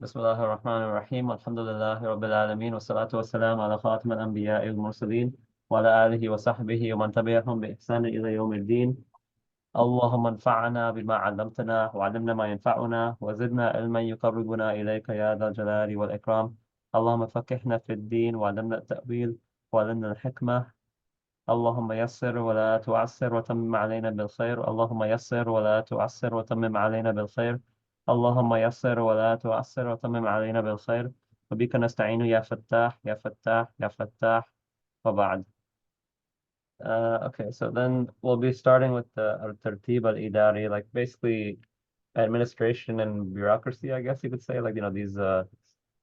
بسم الله الرحمن الرحيم والحمد لله رب العالمين والصلاة والسلام على خاتم الأنبياء والمرسلين وعلى آله وصحبه ومن تبعهم بإحسان إلى يوم الدين. اللهم انفعنا بما علمتنا وعلمنا ما ينفعنا وزدنا علما يقربنا إليك يا ذا الجلال والإكرام. اللهم فقهنا في الدين وعلمنا التأويل وعلمنا الحكمة. اللهم يسر ولا تعسر وتمم علينا بالخير. اللهم يسر ولا تعسر وتمم علينا بالخير. اللهم يسر ولا تعسر وتمم علينا بالخير. وبك نستعين يا فتاح يا فتاح يا فتاح. وبعد. Okay, so then we'll be starting with the الترتيب الإداري, like basically administration and bureaucracy, I guess you could say, like, these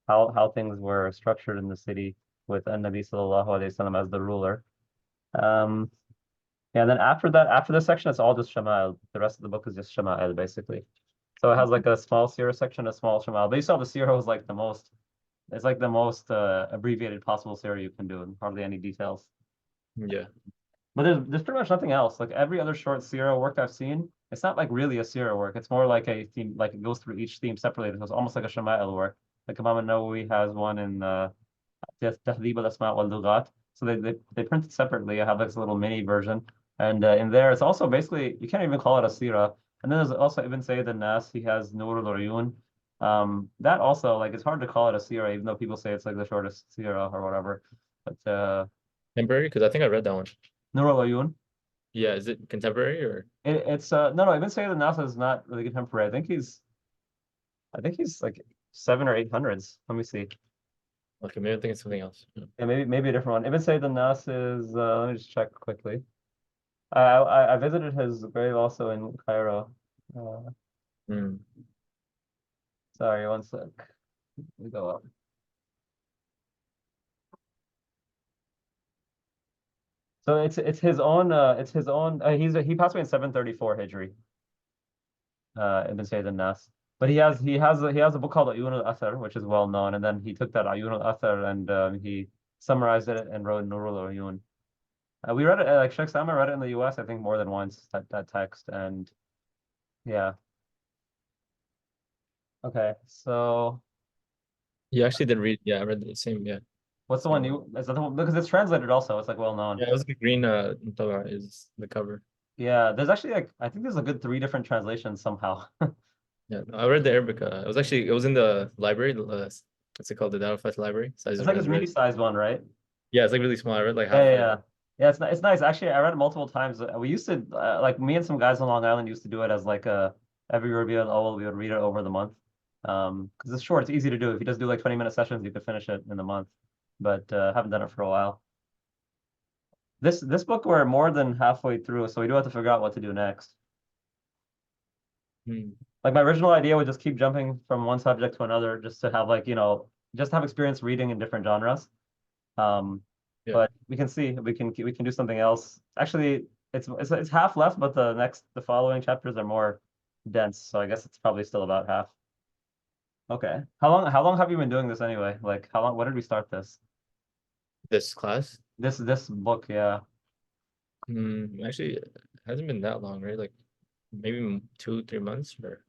how things were structured in the city with An-Nabi sallallahu alayhi wasallam as the ruler. Um, Yeah, and then after that, after this section, it's all just Shama'il. The rest of the book is just Shama'il, basically. So it has like a small Sirah section, a small Shama'il. But you saw the Sirah was like the most, it's like the most abbreviated possible Sirah you can do, and hardly any details. Yeah. But there's pretty much nothing else. Like every other short Sirah work I've seen, it's not like really a Sirah work. It's more like a theme, like it goes through each theme separately. So it's almost like a Shama'il work. Like Imam an-Nawawi has one in Tahdhib al-Asma' wal-Lughat. So they print it separately. I have like this little mini version. And in there, it's also basically, you can't even call it a Sirah. And then there's also Ibn Sayyid al-Nas. He has Nur al-Uyun. That also, like, it's hard to call it a Sirah, even though people say it's like the shortest Sirah or whatever. But Contemporary? Because I think I read that one. Nur al-Uyun, Yeah, is it contemporary or it's no, Ibn Sayyid al-Nas is not really contemporary. I think he's like 700 or 800s. Let me see. okay, maybe I think it's something else. Yeah. Yeah, maybe a different one. Ibn Sayyid al-Nas is let me just check quickly. I visited his grave also in Cairo. Uh, Hmm. sorry, one sec. We go up. So it's his own he passed away in 734 Hijri. Ibn Sayyid al-Nas. But he has a book called Ayun al-Athar, which is well known, and then he took that Ayun al-Athar and he summarized it and wrote Nur al-Uyun. We read it like Sheikh Sama read it in the US, I think, more than once, that text. And yeah. Okay, so You actually did read, yeah, I read the same, yeah. what's the one Same. you is that the one, because it's translated also, it's like well known. Yeah, it was like a green Mutawwa is the cover. Yeah, there's actually like I think there's a good three different translations somehow. Yeah, I read the Arabic. It was in the library. What's it called? The Darul Library. So I It's just like this read. mini-sized one, right? Yeah, it's like really small. I read like Yeah, half yeah, of it. yeah. Yeah, it's nice. Actually, I read it multiple times. We used to like me and some guys on Long Island used to do it as like every Rabiul Awwal we would read it over the month. Because it's short, it's easy to do. If you just do like 20-minute sessions, you could finish it in a month. But haven't done it for a while. This book we're more than halfway through, so we do have to figure out what to do next. Hmm. Like my original idea was just keep jumping from one subject to another, just to have like, just have experience reading in different genres. Um, Yeah. but we can see we can do something else. Actually, it's half left, but the following chapters are more dense, so I guess it's probably still about half. Okay. How long have you been doing this anyway? Like how long, when did we start this? This class. This book, yeah. Actually, it hasn't been that long, right? Like maybe 2, 3 months or.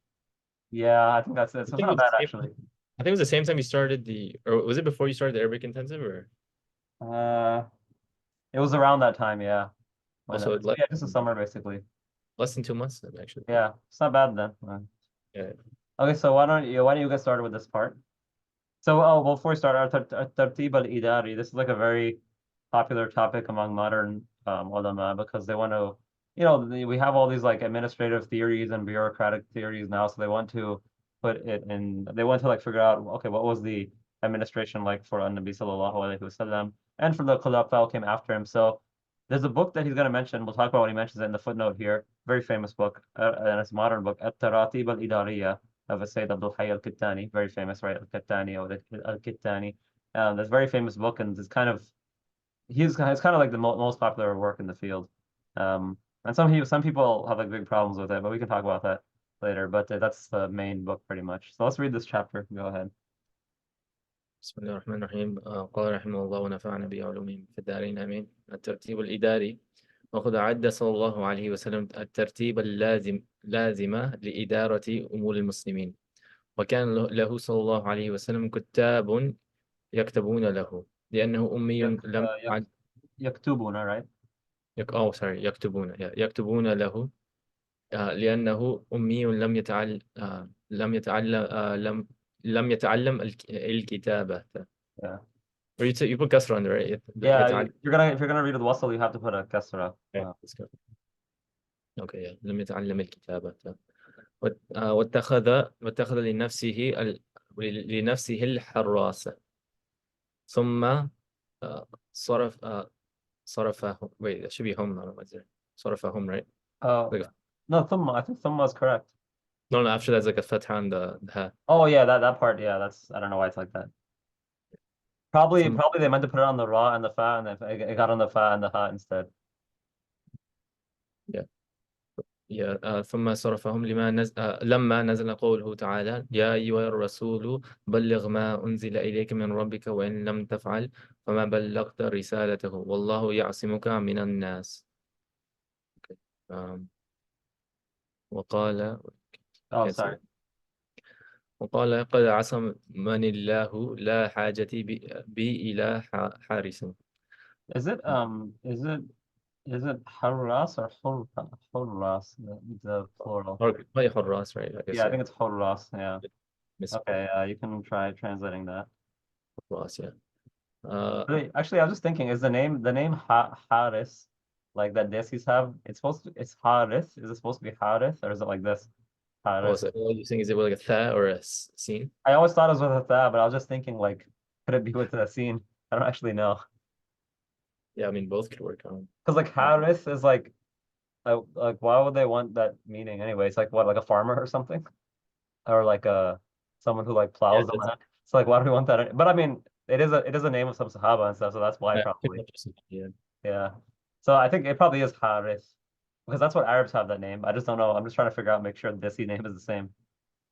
Yeah, I think that's it. I So it's think it not was bad the same. actually. I think it was the same time you started or was it before you started the Arabic intensive or Uh it was around that time, yeah. also So yeah, just a summer basically. less than 2 months actually. Yeah, it's not bad then. Yeah. Okay, so why don't you get started with this part? So, well, before we start, our tartib al-idari, this is like a very popular topic among modern ulama because they want to, we have all these like administrative theories and bureaucratic theories now, so they want to they want to like figure out, okay, what was the administration like for Nabi sallallahu alaihi wasallam and for the Khulafa who came after him. So there's a book that he's going to mention. We'll talk about when he mentions it in the footnote here. Very famous book, and it's a modern book, At-Taratib al-Idariya of a Sayyid Abdul Hayy al-Kittani, very famous, right? Al-Kittani or Al-Kittani. That's a very famous book, and it's kind of like the most popular work in the field. And some people have like big problems with it, but we can talk about that later. But that's the main book pretty much. So let's read this chapter. Go ahead. بسم الله الرحمن الرحيم قال رحمه الله ونفعنا بعلومهم في الدارين آمين. الترتيب الإداري وقد أعد صلى الله عليه وسلم الترتيب لازمة لإدارة أمور المسلمين وكان له صلى الله عليه وسلم كتاب يكتبون له لأنه أمي يك لم يك يكتبون, right? يكتبون له لأنه أمي لم يتعلم الكتابة. Yeah. Or you put كسر under it. Yeah, يتعلم. if you're gonna read with wasl, you have to put a kasra. Yeah, that's good. Okay, yeah. لم يتعلم الكتابة. واتخذ لنفسه الحراسة ثم صرف صرفهم. Wait, that should be home, not Wazir. صرفهم, right? Oh, Like no, thumma. I think thumma is correct. no, after that's like a fatha on the ha. Oh yeah, that part. Yeah, I don't know why it's like that. Probably ثم they meant to put it on the ra and the fa, and it got on the fa and the ha instead. yeah. ثم صرفهم لما نزل قوله تعالى يا أيها الرسول بلغ ما أنزل إليك من ربك وإن لم تفعل فما بلغت رسالته والله يعصمك من الناس. um, وقال Oh, sorry. وقال قد عصمني الله لا حاجة بي إلى حارس. Is it harras or hurras, the plural? Or ما حراس, right? I guess Yeah, I yeah. think it's hurras. Yeah. Misspelled. Okay, you can try translating that. حراس, yeah. Really, actually, I was just thinking, is the name Haris, like that desis have? It's Haris. Is it supposed to be Haris, or is it like this? Oh, Haris. so what you think, is it with like a tha or a sin? I always thought it was with a tha, but I was just thinking, like, could it be with a sin? I don't actually know. Yeah, I mean both could work on. Because like Haris is like why would they want that meaning anyway? It's like what, like a farmer or something, or like someone who like Yeah, plows the that's land. So like, why do we want that? But I mean, it is a name of some Sahaba and stuff, so that's why yeah, probably. yeah. Yeah. So I think it probably is Haris because that's what Arabs have that name. I just don't know. I'm just trying to figure out, make sure the Desi name is the same.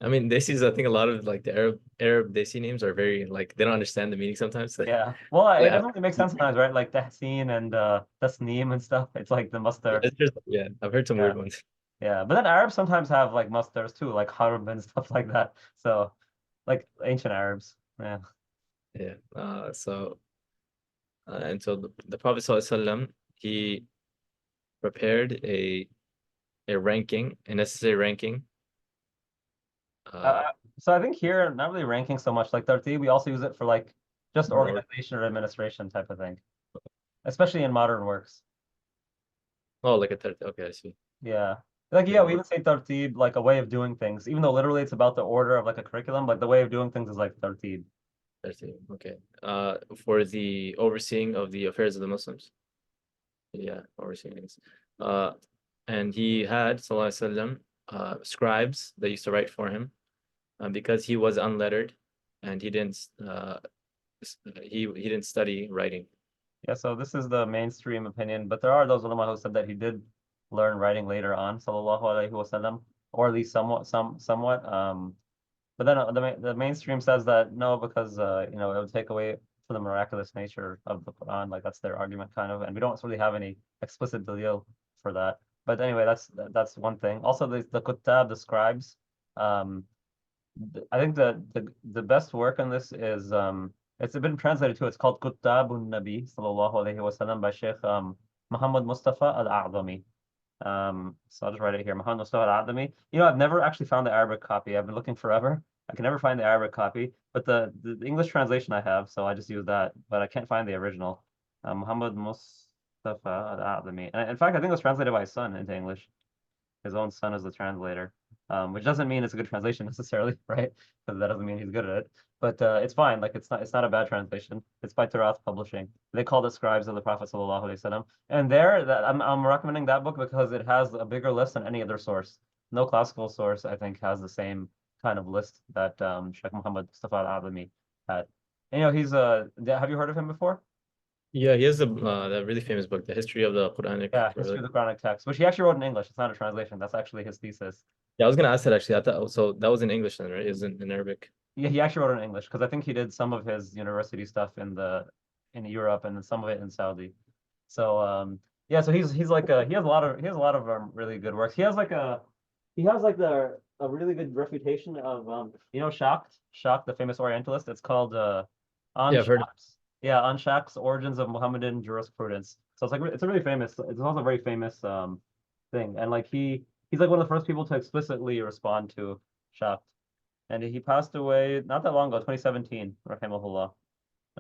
I mean, Desis, I think a lot of like the Arab Desi names are very like they don't understand the meaning sometimes. Yeah. Well, it Like, doesn't really make sense sometimes, right? Like Tahsin and Tasneem and stuff. It's like the muster. yeah, I've heard some Yeah. weird ones. Yeah. But then Arabs sometimes have like musters too, like Harb and stuff like that. So like ancient Arabs. Yeah. Yeah. And so the Prophet ﷺ, he prepared a ranking, a necessary ranking. Uh, so I think here, not really ranking so much like Tartib, we also use it for like just Or organization or administration type of thing, especially in modern works. oh, like a third. Okay, I see. Yeah. Like, Yeah, yeah, we even say tartib, like a way of doing things, even though literally it's about the order of like a curriculum, like the way of doing things is like tartib. okay. For the overseeing of the affairs of the Muslims. Yeah, overseeing things. And he had, sallallahu alaihi wasallam, scribes that used to write for him, because he was unlettered, and he didn't study writing. Yeah, so this is the mainstream opinion, but there are those ulama who said that he did learn writing later on, sallallahu alaihi wasallam, or at least somewhat. But then the mainstream says that no, because it would take away from the miraculous nature of the Quran. Like that's their argument, kind of, and we don't really have any explicit dalil for that. But anyway, that's one thing. Also, the kutab, the scribes. Um, I think the best work on this is it's been translated to. It's called Kutabun Nabi sallallahu alaihi wasallam by Sheikh Muhammad Mustafa Al-A'zami. So I'll just write it here. Muhammad Mustafa Al-Adami. I've never actually found the Arabic copy. I've been looking forever. I can never find the Arabic copy, but the English translation I have, so I just use that. But I can't find the original. Muhammad Mustafa Al-Adami. And in fact, I think it was translated by his son into English. His own son is the translator, which doesn't mean it's a good translation necessarily, right? Because that doesn't mean he's good at it. But it's fine. Like it's not a bad translation. It's by Turath Publishing. They called it Scribes of the Prophet sallallahu alaihi wasallam. And there, that I'm recommending that book because it has a bigger list than any other source. No classical source, I think, has the same kind of list that Sheikh Muhammad Mustafa Al-Adami had. He's have you heard of him before? Yeah, he has that really famous book, The History of the Quranic. Yeah, History of the Quranic Text, which he actually wrote in English. It's not a translation. That's actually his thesis. Yeah, I was gonna ask that actually. I thought so. That was in English then, right? Isn't in Arabic? Yeah, he actually wrote it in English because I think he did some of his university stuff in Europe and then some of it in Saudi. So yeah, so he's like he has a lot of really good works. He has like the a really good refutation of Shakt, the famous Orientalist. It's called On Yeah, I've heard of Shakt's yeah, On Shakt's Origins of Muhammadan Jurisprudence. So it's like it's a really famous. It's also a very famous thing, and like he's like one of the first people to explicitly respond to Shakt, and he passed away not that long ago, 2017, rahimahullah,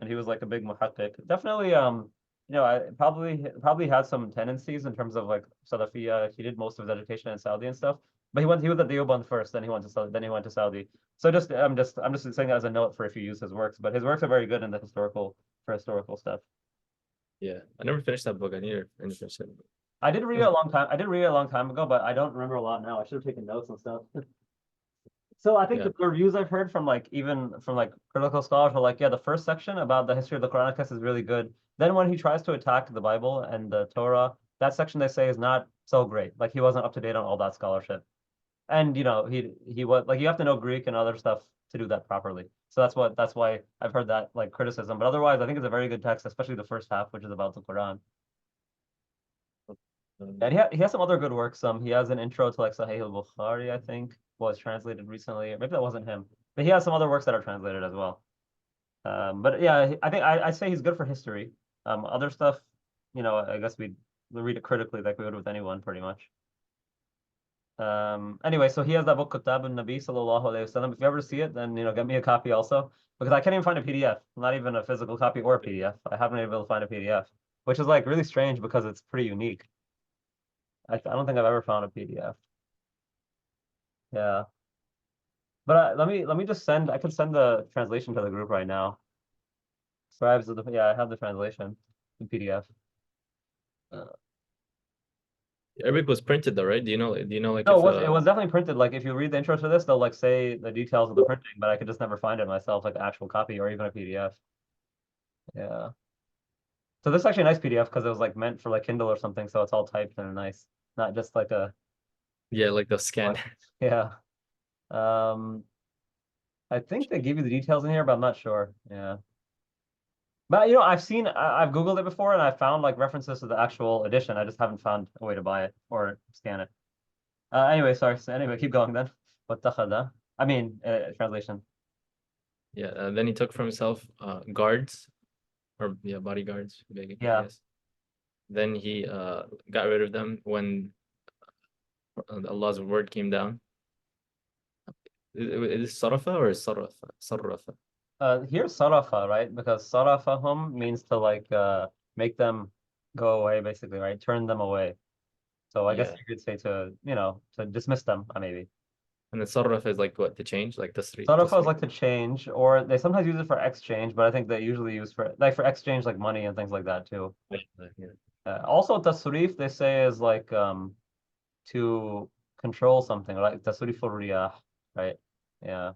and he was like a big muhaqqiq. Definitely, I probably had some tendencies in terms of like Salafiyya. He did most of his education in Saudi and stuff, but he was at Deoband first, then he went to Saudi. So I'm just saying that as a note for if you use his works, but his works are very good in the historical stuff. Yeah, I never finished that book. I need to finish it. I did read it a long time. I did read it a long time ago, but I don't remember a lot now. I should have taken notes and stuff. So I think Yeah, the reviews I've heard from like even from like critical scholars are like, yeah, the first section about the history of the Quranic text is really good. Then when he tries to attack the Bible and the Torah, that section they say is not so great. Like he wasn't up to date on all that scholarship. And he was like you have to know Greek and other stuff to do that properly. So that's why I've heard that like criticism. But otherwise, I think it's a very good text, especially the first half, which is about the Quran. And he has some other good works. He has an intro to like Sahih al-Bukhari, I think, was translated recently. Maybe that wasn't him, but he has some other works that are translated as well. But yeah, I think I say he's good for history. Other stuff, I guess we read it critically like we would with anyone, pretty much. Anyway, so he has that book Kitab al-Nabi sallallahu alaihi wasallam. If you ever see it, then get me a copy also, because I can't even find a PDF, not even a physical copy or a PDF. I haven't been able to find a PDF, which is like really strange because it's pretty unique. I don't think I've ever found a PDF. Yeah. But let me just send. I can send the translation to the group right now. Scribes of the yeah, I have the translation in PDF. Uh, Arabic was printed though, right? Do you know like no, if it was definitely printed. Like if you read the intro to this, they'll like say the details of the printing, but I could just never find it myself, like an actual copy or even a PDF. Yeah. So this is actually a nice PDF because it was like meant for like Kindle or something, so it's all typed and nice, not just like a yeah, like the scan? what. Yeah. Um, I think they give you the details in here, but I'm not sure. Yeah. But I've Googled it before and I found like references to the actual edition. I just haven't found a way to buy it or scan it. Anyway, sorry. So anyway, keep going then. واتخذ. I mean, translation. Yeah, then he took for himself guards, or yeah, bodyguards, I Yeah. guess. Then he got rid of them when Allah's word came down. Is it Sarafa or Sarafa? Sarafa. Here's sarafa, right? Because sarafahum means to like make them go away, basically, right? Turn them away. So I guess Yeah. you could say to dismiss them, maybe. And then Sarafa is like what, to change? Like Sarafa is tasrif. like to change, or they sometimes use it for exchange, but I think they usually use for exchange like money and things like that too. Yeah. Also, tasrif they say is like to control something, like tasriful riyah, right? Yeah.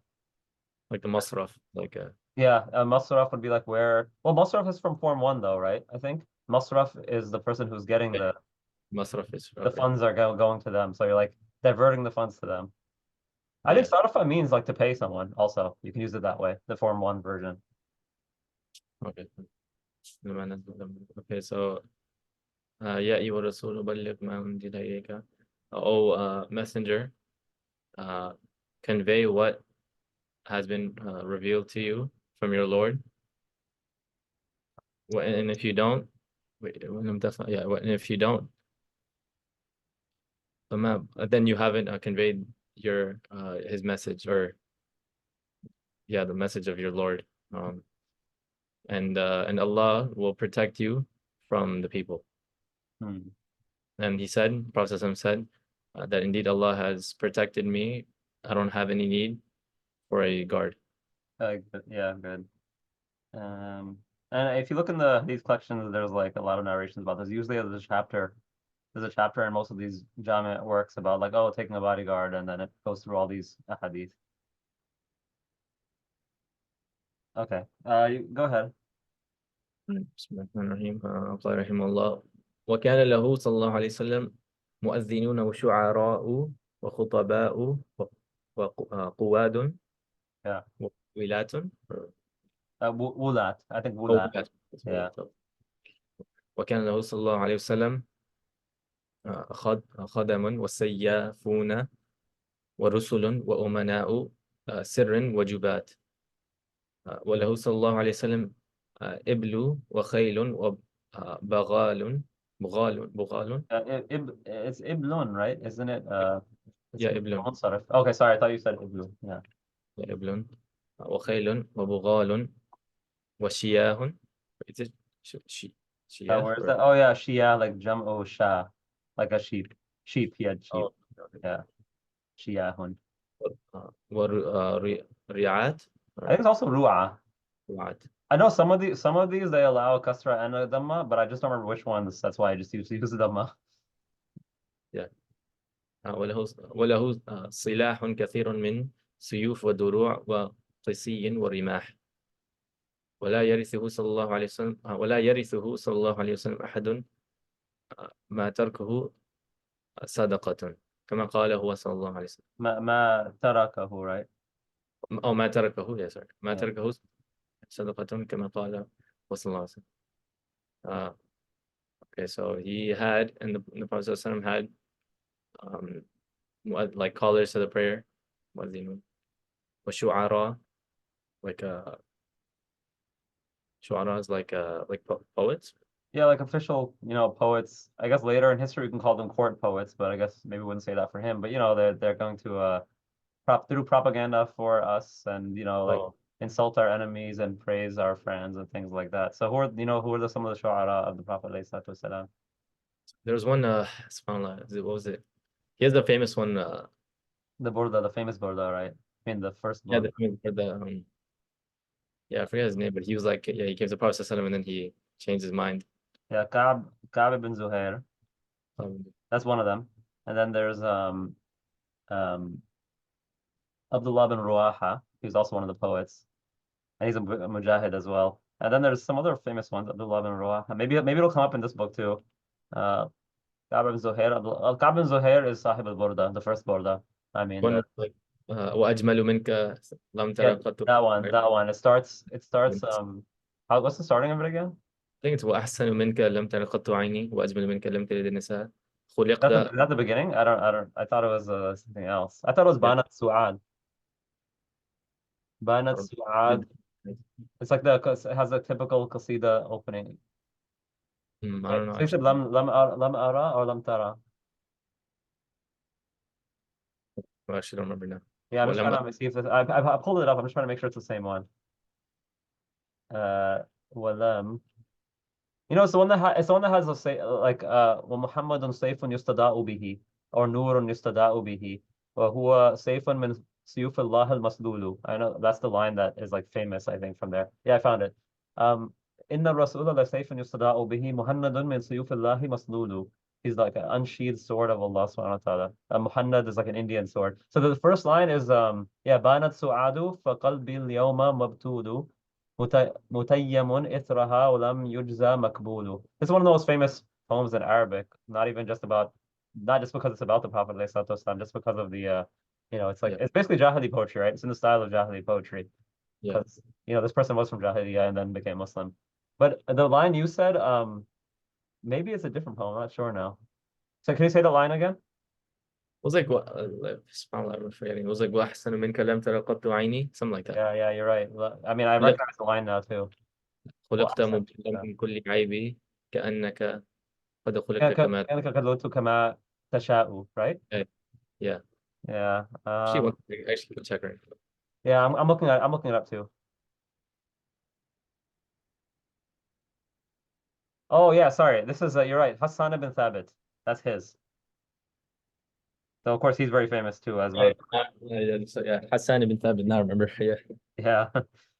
Like the masraf, like Yeah, masraf would be like where, well, masraf is from Form 1 though, right? I think masraf is the person who's getting okay, the masraf is the okay. funds are going to them. So you're like diverting the funds to them. I think Yeah. sarafa means like to pay someone also. You can use it that way, the Form 1 version. Okay. Okay, so يا أيها الرسول بلغ ما أنزل إليك. Oh, messenger, uh, convey what has been revealed to you from your Lord. And if you don't, wait, yeah, and if you don't, then you haven't conveyed your his message, or yeah, the message of your Lord. Um, and Allah will protect you from the people. Hmm. And he said, Prophet ﷺ said, that indeed Allah has protected me. I don't have any need for a guard. Yeah, good. Um, and if you look in these collections, there's like a lot of narrations about this. Usually there's a chapter in most of these Jami works about like, oh, taking a bodyguard, and then it goes through all these hadith. Okay, go ahead. بسم الله الرحمن الرحيم. قال رحمه الله: وكان له صلى الله عليه وسلم مؤذنون وشعراء وخطباء وقواد Yeah, وولاة Wulat. I think أو Wulat. ولاة. Yeah. وكان له صلى الله عليه وسلم خدم وسيافون ورسل وأمناء سر وجبات. وله صلى الله عليه وسلم إبل وخيل وبغال بغال. It's Iblun, right? Isn't it? It's يا إبل. Munsarif. Okay, sorry, I thought you said Iblun. Yeah. يا إبل وخيل وبغال وشياه. Is it شياه Where's or that? Oh yeah, Shia, like Jam'u Shah, like a sheep. Sheep, he had sheep. oh, Yeah, Shiyahun. ورعاة I think or it's also Ru'a. رعاة. I know some of these they allow kasra and a dhamma, but I just don't remember which ones. That's why I just use the dhamma. Yeah. وله سلاح كثير من سيوف ودروع وقسي ورماح. ولا يرثه صلى الله عليه وسلم أحد ما تركه صدقة كما قال هو صلى الله عليه وسلم. ما تركه, right? أو ما تركه يا sorry ما Yeah. تركه صدقة كما قال هو صلى الله عليه وسلم. Okay, so he had, and the Prophet ﷺ had like callers to the prayer. What does he mean? وشعراء, like shu'ara is like poets. Yeah, like official, poets. I guess later in history we can call them court poets, but I guess maybe we wouldn't say that for him. But they're going to do propaganda for us and like Oh, insult our enemies and praise our friends and things like that. So who are some of the shu'ara of the Prophet ﷺ? there's one subhanallah, what was it? He has the famous one. The Burda, the famous Burda, right? I mean the first Yeah, Burda. yeah, I forget his name, but he was like, yeah, he came to the Prophet ﷺ and then he changed his mind. Yeah, Ka'b ibn Zuhair. Um, That's one of them. And then there's um Abdullah bin Ruaha. He's also one of the poets. And he's a mujahid as well. And then there's some other famous ones, Abdullah bin Ruaha. Maybe it'll come up in this book too. Uh, Ka'b ibn Zuhair. Ka'b ibn Zuhair is Sahib al-Burda, the first Burda. I mean, one like وأجمل منك لم yeah, ترى قط. that one, Right? that one. It starts. I What's the starting of it again? think it's وأحسن منك لم ترى قط عيني وأجمل منك لم تلد النساء That's خلقت. is that the beginning? I don't. I thought it was something else. I thought it was Yeah. Banat Su'ad. Banat or- Su'ad. It's like it has a typical qasida opening. I Wait, don't know so you said actually. lam ara or lam tara? I actually don't remember now. Yeah, I'm just ولم trying to see if I pulled it up. I'm just trying to make sure it's the same one. Walam. It's the one that has a say like wa Muhammadun sayfun yustada'u bihi or nurun yustada'u bihi wa huwa sayfun min suyuf Allah al-maslulu. I know that's the line that is like famous, I think, from there. Yeah, I found it. Inna Rasula la sayfun yustada'u bihi Muhammadun min suyuf Allah maslulu. He's like an unsheathed sword of Allah subhanahu wa ta'ala. Muhammad is like an Indian sword. So the first line is banat su'adu fa qalbi al-yawma mabtudu متيم إثرها ولم يجزى مقبول. It's one of the most famous poems in Arabic. Not just because it's about the Prophet ﷺ, just because of the it's like Yeah, it's basically Jahili poetry, right? It's in the style of Jahili poetry yeah. because this person was from Jahiliyyah and then became Muslim. But the line you said, maybe it's a different poem. I'm not sure now. So can you say the line again? It was like what? SubhanAllah, I'm forgetting. It was like وأحسن منك لم ترى قط عيني, something like that. Yeah, you're right. I mean, I خلقت recognize the line now too. Well, خلقت أحسن. مبدلا من كل عيب كأنك قد خلقت كما. كأنك قد كما تشاء, right? Yeah. Yeah. Actually, check right. Yeah, I'm looking it up too. Oh yeah, sorry. This is you're right. Hassan ibn Thabit. That's his. So of course he's very famous too as well. Yeah, Hassan ibn Thabit. Now I remember. Yeah, Yeah.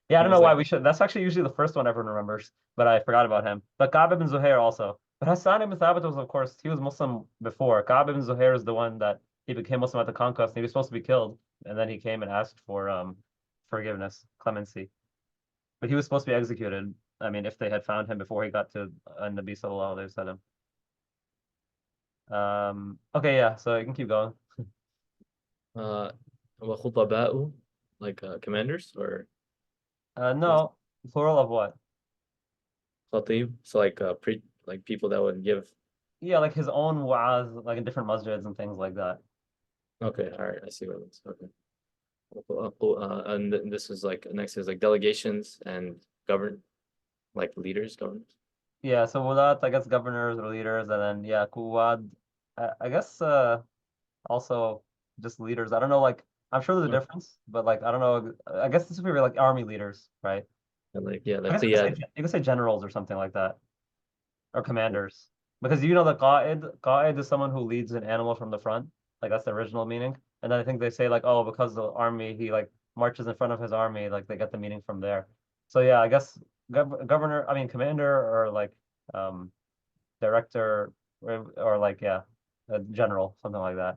Yeah, I he don't know was why like we should. That's actually usually the first one everyone remembers, but I forgot about him. But Ka'b ibn Zuhair also. But Hassan ibn Thabit was, of course, he was Muslim before. Ka'b ibn Zuhair is the one that he became Muslim at the conquest, and he was supposed to be killed, and then he came and asked for forgiveness, clemency. But he was supposed to be executed. I mean, if they had found him before he got to Nabi sallallahu alaihi wasallam. Okay, yeah, so you can keep going. وخطباء, like commanders or No, plural of what? khatib. So like people that would give. Yeah, like his own wa'az, like in different masjids and things like that. Okay, all right, I see what it is. Okay. And this is like next is like delegations and govern like leaders, governors. Yeah, so Wulat, I guess governors or leaders, and then yeah, Kuwad, I guess also just leaders. I don't know, like I'm sure there's a Okay. difference, but like I don't know. I guess this would be like army leaders, right? And like yeah, I like guess you could say Qiyad. generals or something like that, or commanders, because you know the Qa'id is someone who leads an animal from the front, like that's the original meaning. And then I think they say like, oh, because the army he like marches in front of his army, like they get the meaning from there. So yeah, I guess governor, I mean commander or like um director or like yeah, a general, something like that.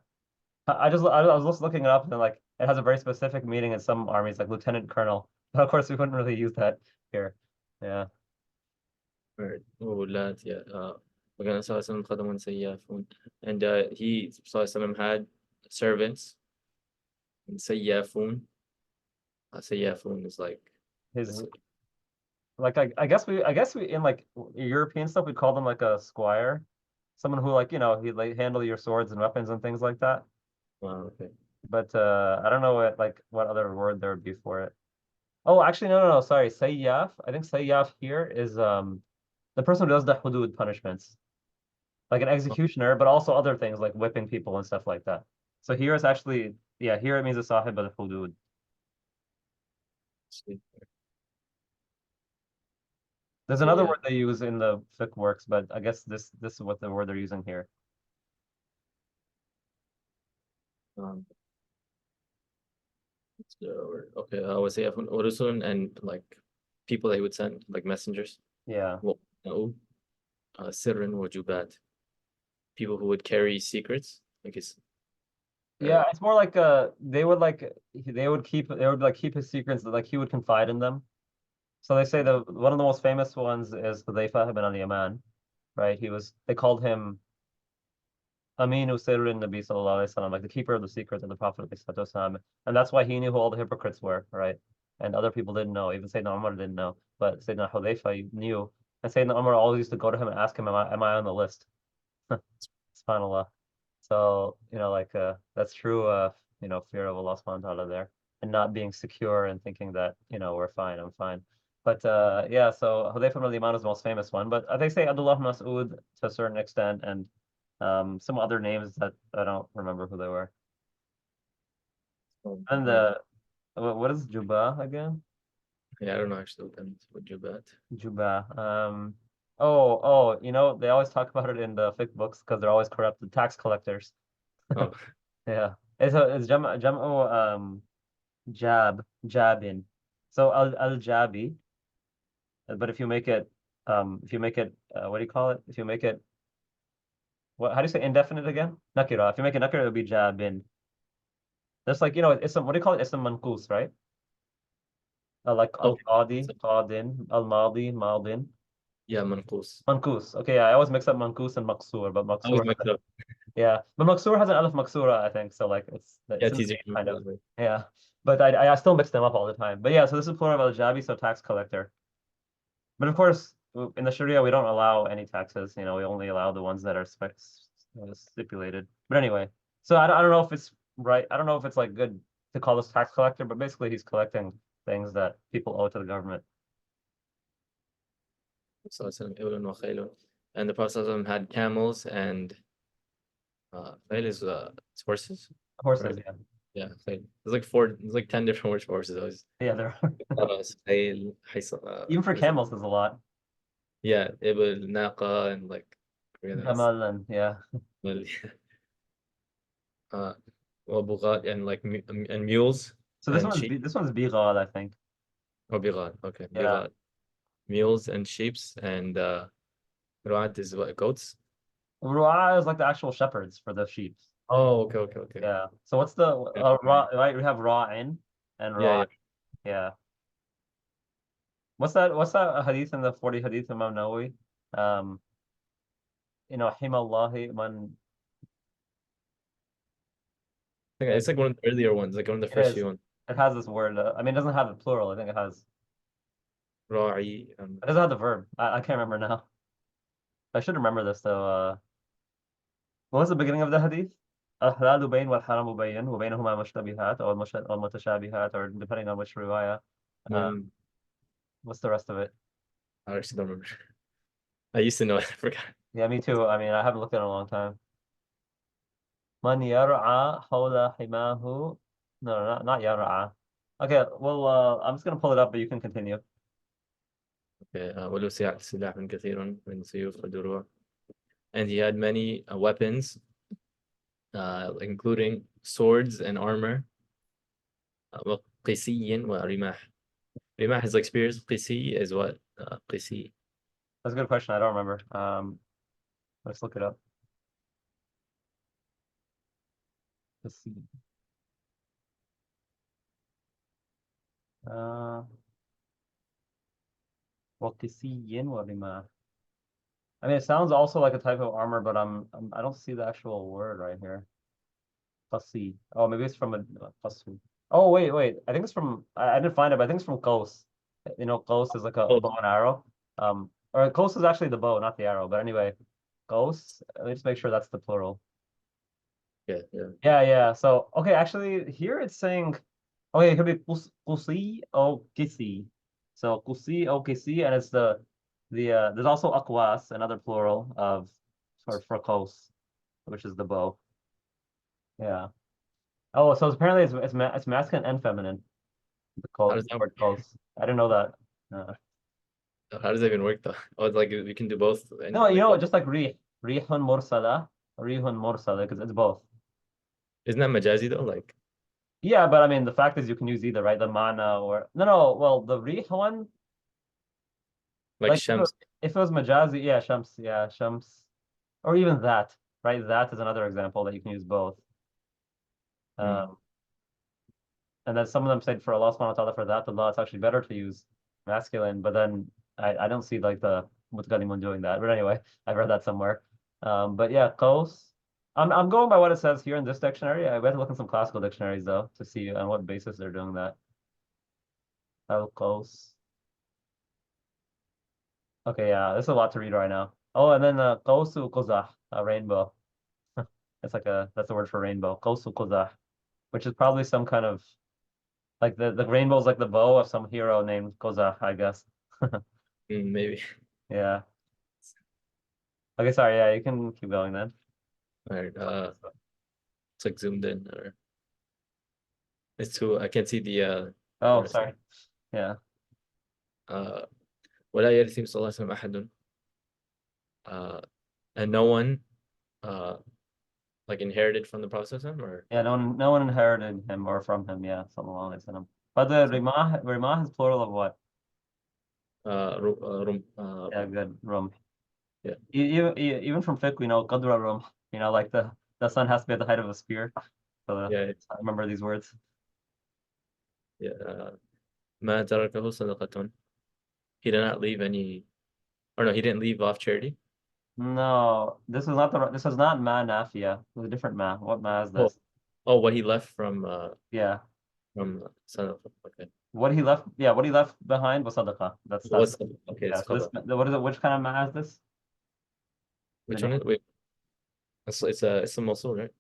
I was just looking it up and like it has a very specific meaning in some armies, like lieutenant colonel. But of course, we couldn't really use that here. Yeah, Right. Ulat, yeah. وكان صلى الله عليه وسلم خدم سيافون. And he صلى الله عليه وسلم had servants سيافون. سيافون is like his it's like I guess we in like European stuff we'd call them like a squire, someone who like he like handle your swords and weapons and things like that. okay. But I don't know what other word there would be for it. Oh, actually no, sorry, sayyaf. I think sayyaf here is the person who does the hudud punishments, like an Oh, executioner, but also other things like whipping people and stuff like that. So here it's actually, yeah, here it means a sahib al-hudud. see. There's Okay, another yeah. word they use in the fiqh works, but I guess this is what the word they're using here. Um, so, okay, وسيافون ورسل and like people that he would send, like messengers. Yeah. Well, no, سر وجوبات, people who would carry secrets. I guess. Yeah, it's more like they would like keep his secrets, like he would confide in them. So they say the one of the most famous ones is Hudayfa ibn al-Yaman, right? They called him Aminu Sirrin Nabi sallallahu alaihi wasallam, like the keeper of the secrets of the Prophet sallallahu alaihi wasallam. And that's why he knew who all the hypocrites were, right? And other people didn't know. Even Sayyidina Umar didn't know, but Sayyidina Hudayfa knew. And Sayyidina Umar always used to go to him and ask him, am I on the list? SubhanAllah. So, like that's true fear of Allah subhanahu wa ta'ala there and not being secure and thinking that, we're fine, I'm fine. But yeah, so Hudayfa ibn al-Yaman is the most famous one, but they say Abdullah ibn Mas'ud to a certain extent and some other names that I don't remember who they were. And Right. what is Juba again? Yeah, I don't know actually what that means. Wujubat. Juba. They always talk about it in the fiqh books because they're always corrupt. The tax collectors. Oh, Yeah. It's jam'u jabin. So al jabi, but if you make it what do you call it? If you make it how do you say indefinite again? Nakira. If you make it nakira, it would be jabin. That's like, it's some what do you call it? It's some manqus, right? Like oh, al-qadi, qadin, al-madi, madin. yeah, manqus. Manqus. Okay, yeah, I always mix up manqus and maqsur, but I always maqsur mix it up. yeah, but maqsur has an alif maqsura, I think. So like Yeah, it's in the it's easier name to kind of. remember that way. Yeah. But I still mix them up all the time. But yeah, so this is plural of al-jabi, so tax collector. But of course, in the Sharia, we don't allow any taxes. We only allow the ones that are stipulated. But anyway, so I don't know if it's right. I don't know if it's like good to call this tax collector, but basically he's collecting things that people owe to the government. Ibn wa khaylun. And the Prophet ﷺ had camels and khayl is it's horses, Horses, right? yeah. Yeah, khayl. There's like 10 different words for horses. Always. Yeah, there are. Khayl, Even for what is it? camels, there's a lot. Yeah, ibl, naqa, and like I forget the rest. Jamal and yeah. Well, uh, bughat and like and mules So and sheep. this one's Bighal, I think. Oh, bighat. Okay, Yeah. bighat. Mules and sheeps and ru'at is what, goats? Ru'a is like the actual shepherds for the sheep. Oh, okay, okay, okay. Yeah. So what's the Yeah, ra, right? We have Ra'in and yeah, Ra. yeah. Yeah. What's that hadith in the 40 hadith Imam Nawawi? Um, Himallahi man I think it's like one of the earlier ones, like one of the it first is. few ones. It has this word. I mean, it doesn't have the plural. I think Ra'i. it doesn't have the verb. I can't remember now. I should remember this though. What was the beginning of the hadith? الحلال بين والحرام بين وبينهما مشتبهات أو المتشابهات, or depending on which riwayah. Mm, What's the rest of it? I actually don't remember. I used to know it. I forgot. Yeah, me too. I mean, I haven't looked at it in a long time. من يرعى حول حماه. No, not يرعى. Okay, well, I'm just gonna pull it up, but you can continue. Okay. ولو سلاح كثير من سيوف ودروع. And he had many weapons, including swords and armor. وقسي ورماح. رماح is like spears. قسي is what? قسي. That's a good question. I don't remember. Let's look it up. Let's see. وقسي ورماح. I mean, it sounds also like a type of armor, but I don't see the actual word right here. Qasi. Oh, maybe it's from a qasu. Oh, wait. I think it's from. I didn't find it, but I think it's from Qos. You know, Qos is like a Oh, bow and arrow. Or Qos is actually the bow, not the arrow. But anyway, Qos. Let me just make sure that's the plural. yeah, yeah. Yeah. So okay, actually here it's saying, okay, it could be Qusi or Kisi. So Qusi or Kisi, and it's there's also Aqwas, another plural of for Qos, which is the bow. Yeah. Oh, so apparently it's masculine and feminine. The How cult does that word calls. I didn't know that. how does that even work though? Oh, it's like we can do both and No, you like know, both. just like rihun mursala, because it's both. Isn't that majazi though? Like Yeah, but I mean, the fact is you can use either, right? The mana or no. Well, the rih one, like shams. if it was majazi, yeah, shams, or even that, right? That is another example that you can use both. Mm. Um, and then some of them said for Allah subhanahu wa ta'ala for that, Allah, it's actually better to use masculine, but then I don't see like the Mutaqaddimun doing that. But anyway, I've read that somewhere. But yeah, Qaus. I'm going by what it says here in this dictionary. I have to look in some classical dictionaries though to see on what basis they're doing that. Al Qaus. Okay, yeah, this is a lot to read right now. Oh, and then Qausu Quzah, a rainbow. It's like that's the word for rainbow. Qausu Quzah, which is probably some kind of like the rainbow's like the bow of some hero named Quzah, I guess. Maybe. Yeah. Okay, sorry. Yeah, you can keep going then. All right. It's like zoomed in or it's too. I can't see the Oh, rest. sorry. Yeah. Uh, ولا يرث صلى الله عليه وسلم أحد. And no one like inherited from the Prophet or Yeah, no one inherited him or from him. Yeah, sallallahu alaihi wasallam. But the rimah is plural of what? Yeah, good. Rum. yeah, Even from fiqh, we know qadra rum. You know, like the sun has to be at the height of a spear. So yeah, I remember these words. yeah. ما تركه صدقة. He did not leave any, or no, he didn't leave off charity. No, this is not ma nafia. It's a different ma. What ma is Oh, this? oh, what he left Yeah. from Sadaqah. Okay. What he left, yeah, what he left behind was sadaqah. That's What's okay? yeah. It's So this, qada. what is it? Which kind of ma is this? The Which name? one is wait? It's a Mosul, right?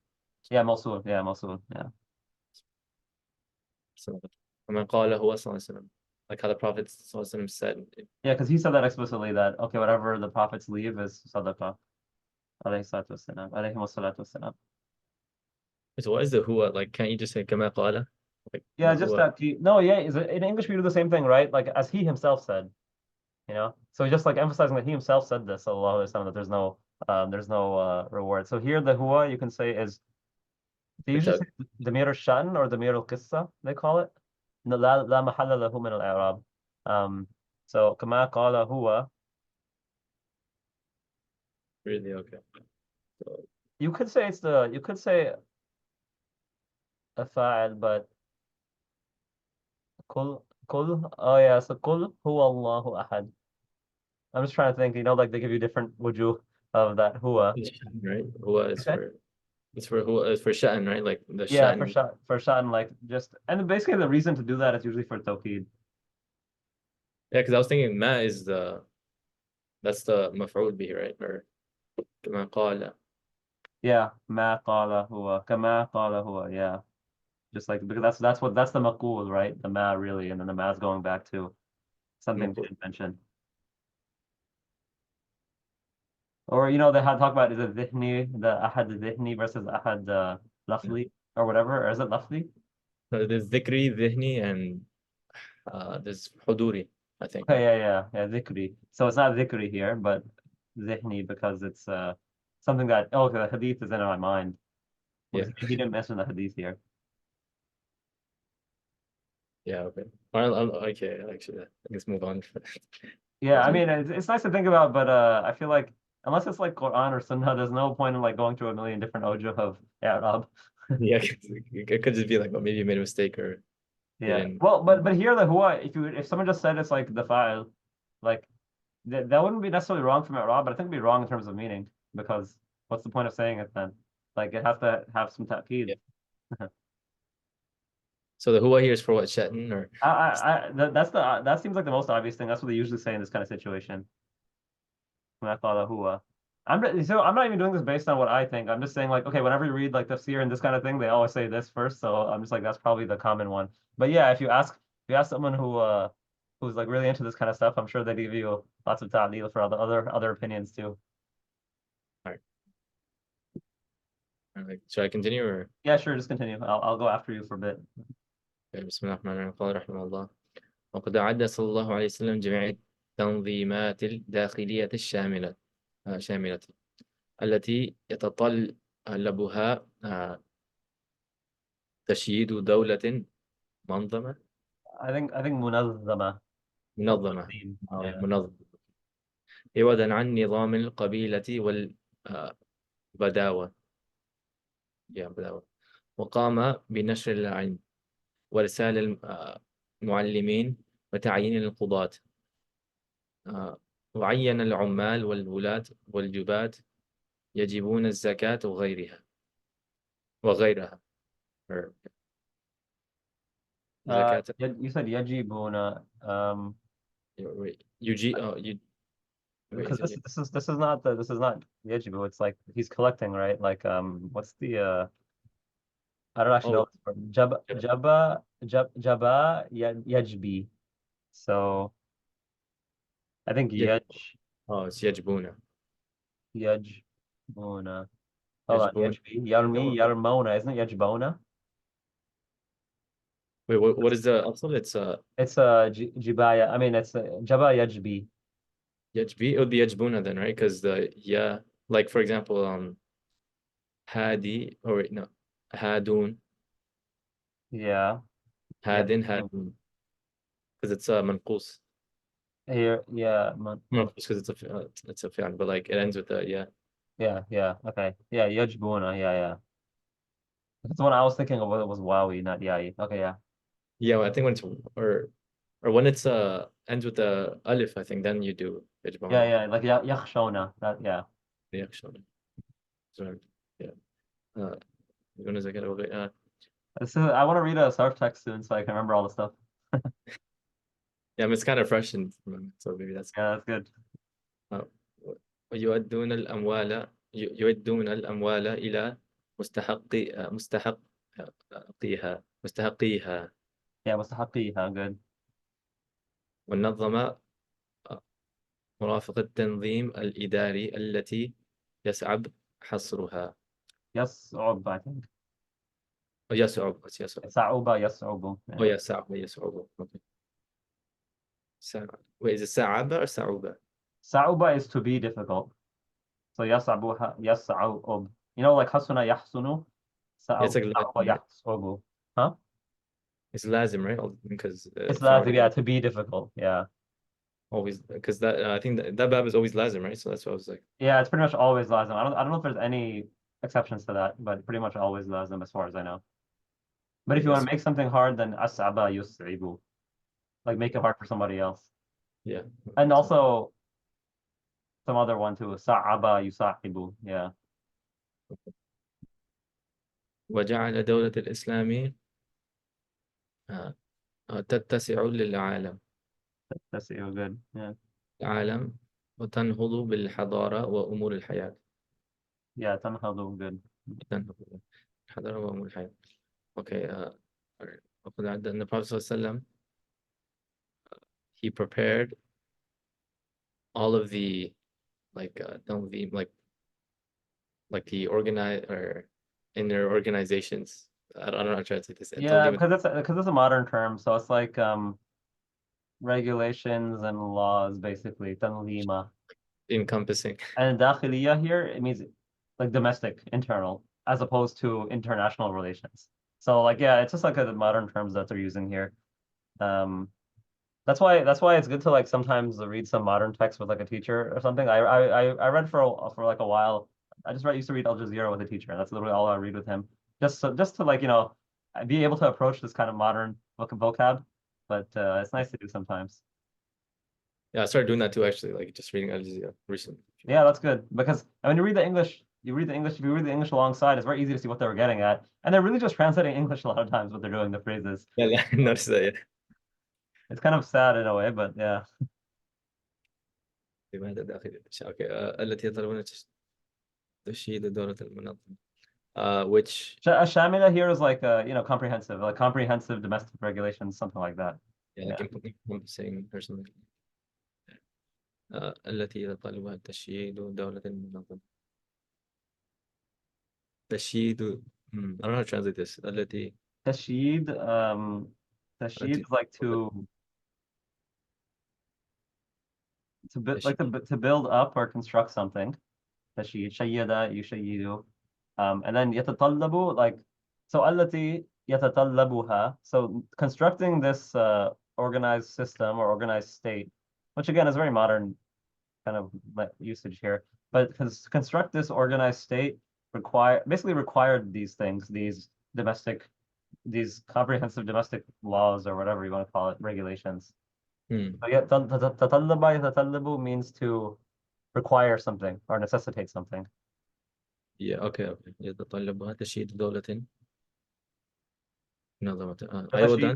Yeah, Mosul. Yeah, Mosul. Yeah. Sadaqah. ومن قال هو صلى الله عليه وسلم. Like how the Prophet صلى الله عليه وسلم said. Yeah, because he said that explicitly that okay, whatever the prophets leave is sadaqah. Alayhi salatu wassalam. Alayhi wassalatu wassalam. So what is the huwa? Like, can't you just say كما قال? Like Yeah, the just huwa. that no, yeah, in English we do the same thing, right? Like as he himself said, you know. So just like emphasizing that he himself said this, sallallahu alaihi wasallam, that there's no reward. So here the huwa you can say is they Which usually say damir al-shan or damir al-qissa, they call it. لا محل له من الإعراب. So كما قال هو, really okay. So, you could say a fa'il, but كل oh yeah, so كل هو الله أحد. I'm just trying to think, you know, like they give you different wujuh of that huwa. right? Huwa is Okay. for it's for huwa is for sha'n, right? Like the Yeah, sha'n. for sha'an, like just and basically the reason to do that is usually for tawqid. Yeah, because I was thinking ma is that's the maf'ul bihi, right? Or كما قال. Yeah, ما قال هو كما قال هو. Yeah, just like because that's the maqul, right? The ma really, and then the ma is going back to something they المفروض. didn't mention. Or they had talk about is it dhihni, the ahad dhihni versus ahad Yeah. lafli or whatever, or is it lafli? So there's ذكري, ذهني, and there's حضوري, I think, Okay, right? yeah, dhikri. So it's not dhikri here, but dhihni because it's something that okay, the hadith is in my mind. Yeah. Because he didn't mention the hadith here. Yeah. Okay. Okay. Actually, let's move on. Yeah, I mean it's nice to think about, but I feel like unless it's like Quran or Sunnah, there's no point in like going through a million different awjuh of Arab. Yeah, it could just be like, well, maybe you made a mistake or Yeah. didn't. Well, but here the huwa, if someone just said it's like the file, like that wouldn't be necessarily wrong from Arab, but I think it'd be wrong in terms of meaning because what's the point of saying it then? Like it has to have some ta'kid. Yeah. So the huwa here is for what, Shetton or? That seems like the most obvious thing. That's what they usually say in this kind of situation. When I thought of huwa. I'm not even doing this based on what I think. I'm just saying like, okay, whenever you read like tafsir and this kind of thing, they always say this first. So I'm just like, that's probably the common one. But yeah, if you ask someone who's like really into this kind of stuff, I'm sure they'd give you lots of ta'lil for other opinions too. All right. Should I continue or? Yeah, sure, just continue. I'll go after you for a bit. بسم الله الرحمن الرحيم. قال رحمه الله: وقد أعد صلى الله عليه وسلم جميع التنظيمات الداخلية شاملة التي يتطلبها تشييد دولة منظمة I think munazzama or منظمة tanzim. أو Yeah. منظمة عوضا عن نظام القبيلة والبداوة بداوة، وقام بنشر العلم وإرسال المعلمين وتعيين القضاة، وعين العمال والولاة والجباة يجبون الزكاة وغيرها or زكاة. You said yajibuna. Wait, you wait, Because this is not yajibu. It's like he's collecting, right? Like what's the I don't actually know oh this word. Yajbi. So I think يج- it's yajbuna. Hold on, يجبون. yajbi. Yarmona. Isn't it yajbona? Wait, what is the أصل? It's It's jibaya. I mean, it's jaba yajbi. يجبي. It would be يجبون then, right? Because like for example, هادي, or wait, no, هادون, Yeah. Yeah. هادون, because it's منقوص. Here, yeah, منقوص because it's a فعل, but like it ends with a yeah. yeah. Okay. Yeah, yajbuna. Yeah. That's the one I was thinking of. It was wawi, not yai. Okay, yeah. Yeah, well, I think when it's or when it's ends with the alif, I think then you do Yeah, يجبون. yeah, like yakhshona. Yeah. Yeah, actually. So, yeah. يجبون الزكاة وغيرها. I want to read a sarf text soon so I can remember all the stuff. Yeah, I mean, it's kind of fresh and so maybe that's Yeah, that's good. uh, يؤدون الأموال إلى مستحقيها Yeah, مستحقيها good. والنظمة مرافق التنظيم الإداري التي يصعب حصرها. يصعب I think. يصعب. صعوبة يصعب. Oh yeah, يصعب. Okay. Wait, is it صعب or صعوبة? صعوبة is to be difficult. So يصعبها يصعب. Like حسن يحسن. Yeah, it's like صعوبة لازم, right? يصعب. Huh? It's لازم, right? Because It's found lazim, yeah, to be difficult. Yeah. always, because that I think that bab is always lazim, right? So that's what I was like. Yeah, it's pretty much always lazim. I don't know if there's any exceptions to that, but pretty much always lazim as far as I know. But if you want Yes. to make something hard, then as'aba yus'ibu. Like make it hard for somebody else. Yeah. And also some other one too. Sa'aba yusa'ibu. Yeah. وجعل دولة الإسلام تتسع للعالم That's good. Yeah. العالم وتنهض بالحضارة وأمور الحياة. Yeah, tanhalu, good. حضر هو الحياة. Okay, and the Prophet ﷺ, he prepared all of the تنظيم, like the organize or in their organizations. I don't know how to translate this. Yeah, تنظيم because it's a modern term, so it's like regulations and laws basically. Tanlima. encompassing. And dakhiliya here, it means like domestic, internal, as opposed to international relations. So like yeah, it's just like the modern terms that they're using here. Um, that's why it's good to like sometimes read some modern text with like a teacher or something. I read for like a while. I just used to read Al Jazeera with a teacher. That's literally all I read with him. Just to like be able to approach this kind of modern vocab. But it's nice to do sometimes. Yeah, I started doing that too, actually, like just reading Al Jazeera recently. Yeah, that's good because I mean, you read the English. You read the English. If you read the English alongside, it's very easy to see what they were getting at, and they're really just translating English a lot of times. What they're doing, the phrases. Yeah, I noticed that. Yeah. It's kind of sad in a way, but yeah. لماذا داخل اوكي التي يطلبون تشييد دولة المنظمة which Shamila here is like comprehensive, like comprehensive domestic regulations, something like that. yeah, like encompassing or something. التي يطلبها تشييد دولة المنظمة. تشييد I don't know how to translate this. التي Tashid, tashid is like to build up or construct something. Tashid, shayyada, yushayidu. And then yatatallabu, like so allati yatatallabuha. So constructing this organized system or organized state, which again is very modern kind of usage here. But construct this organized state basically required these things, these comprehensive domestic laws or whatever you want to call it, regulations. So yeah, tatallabu means to require something or necessitate something. yeah, okay. يتطلبها تشييد دولة منظمة.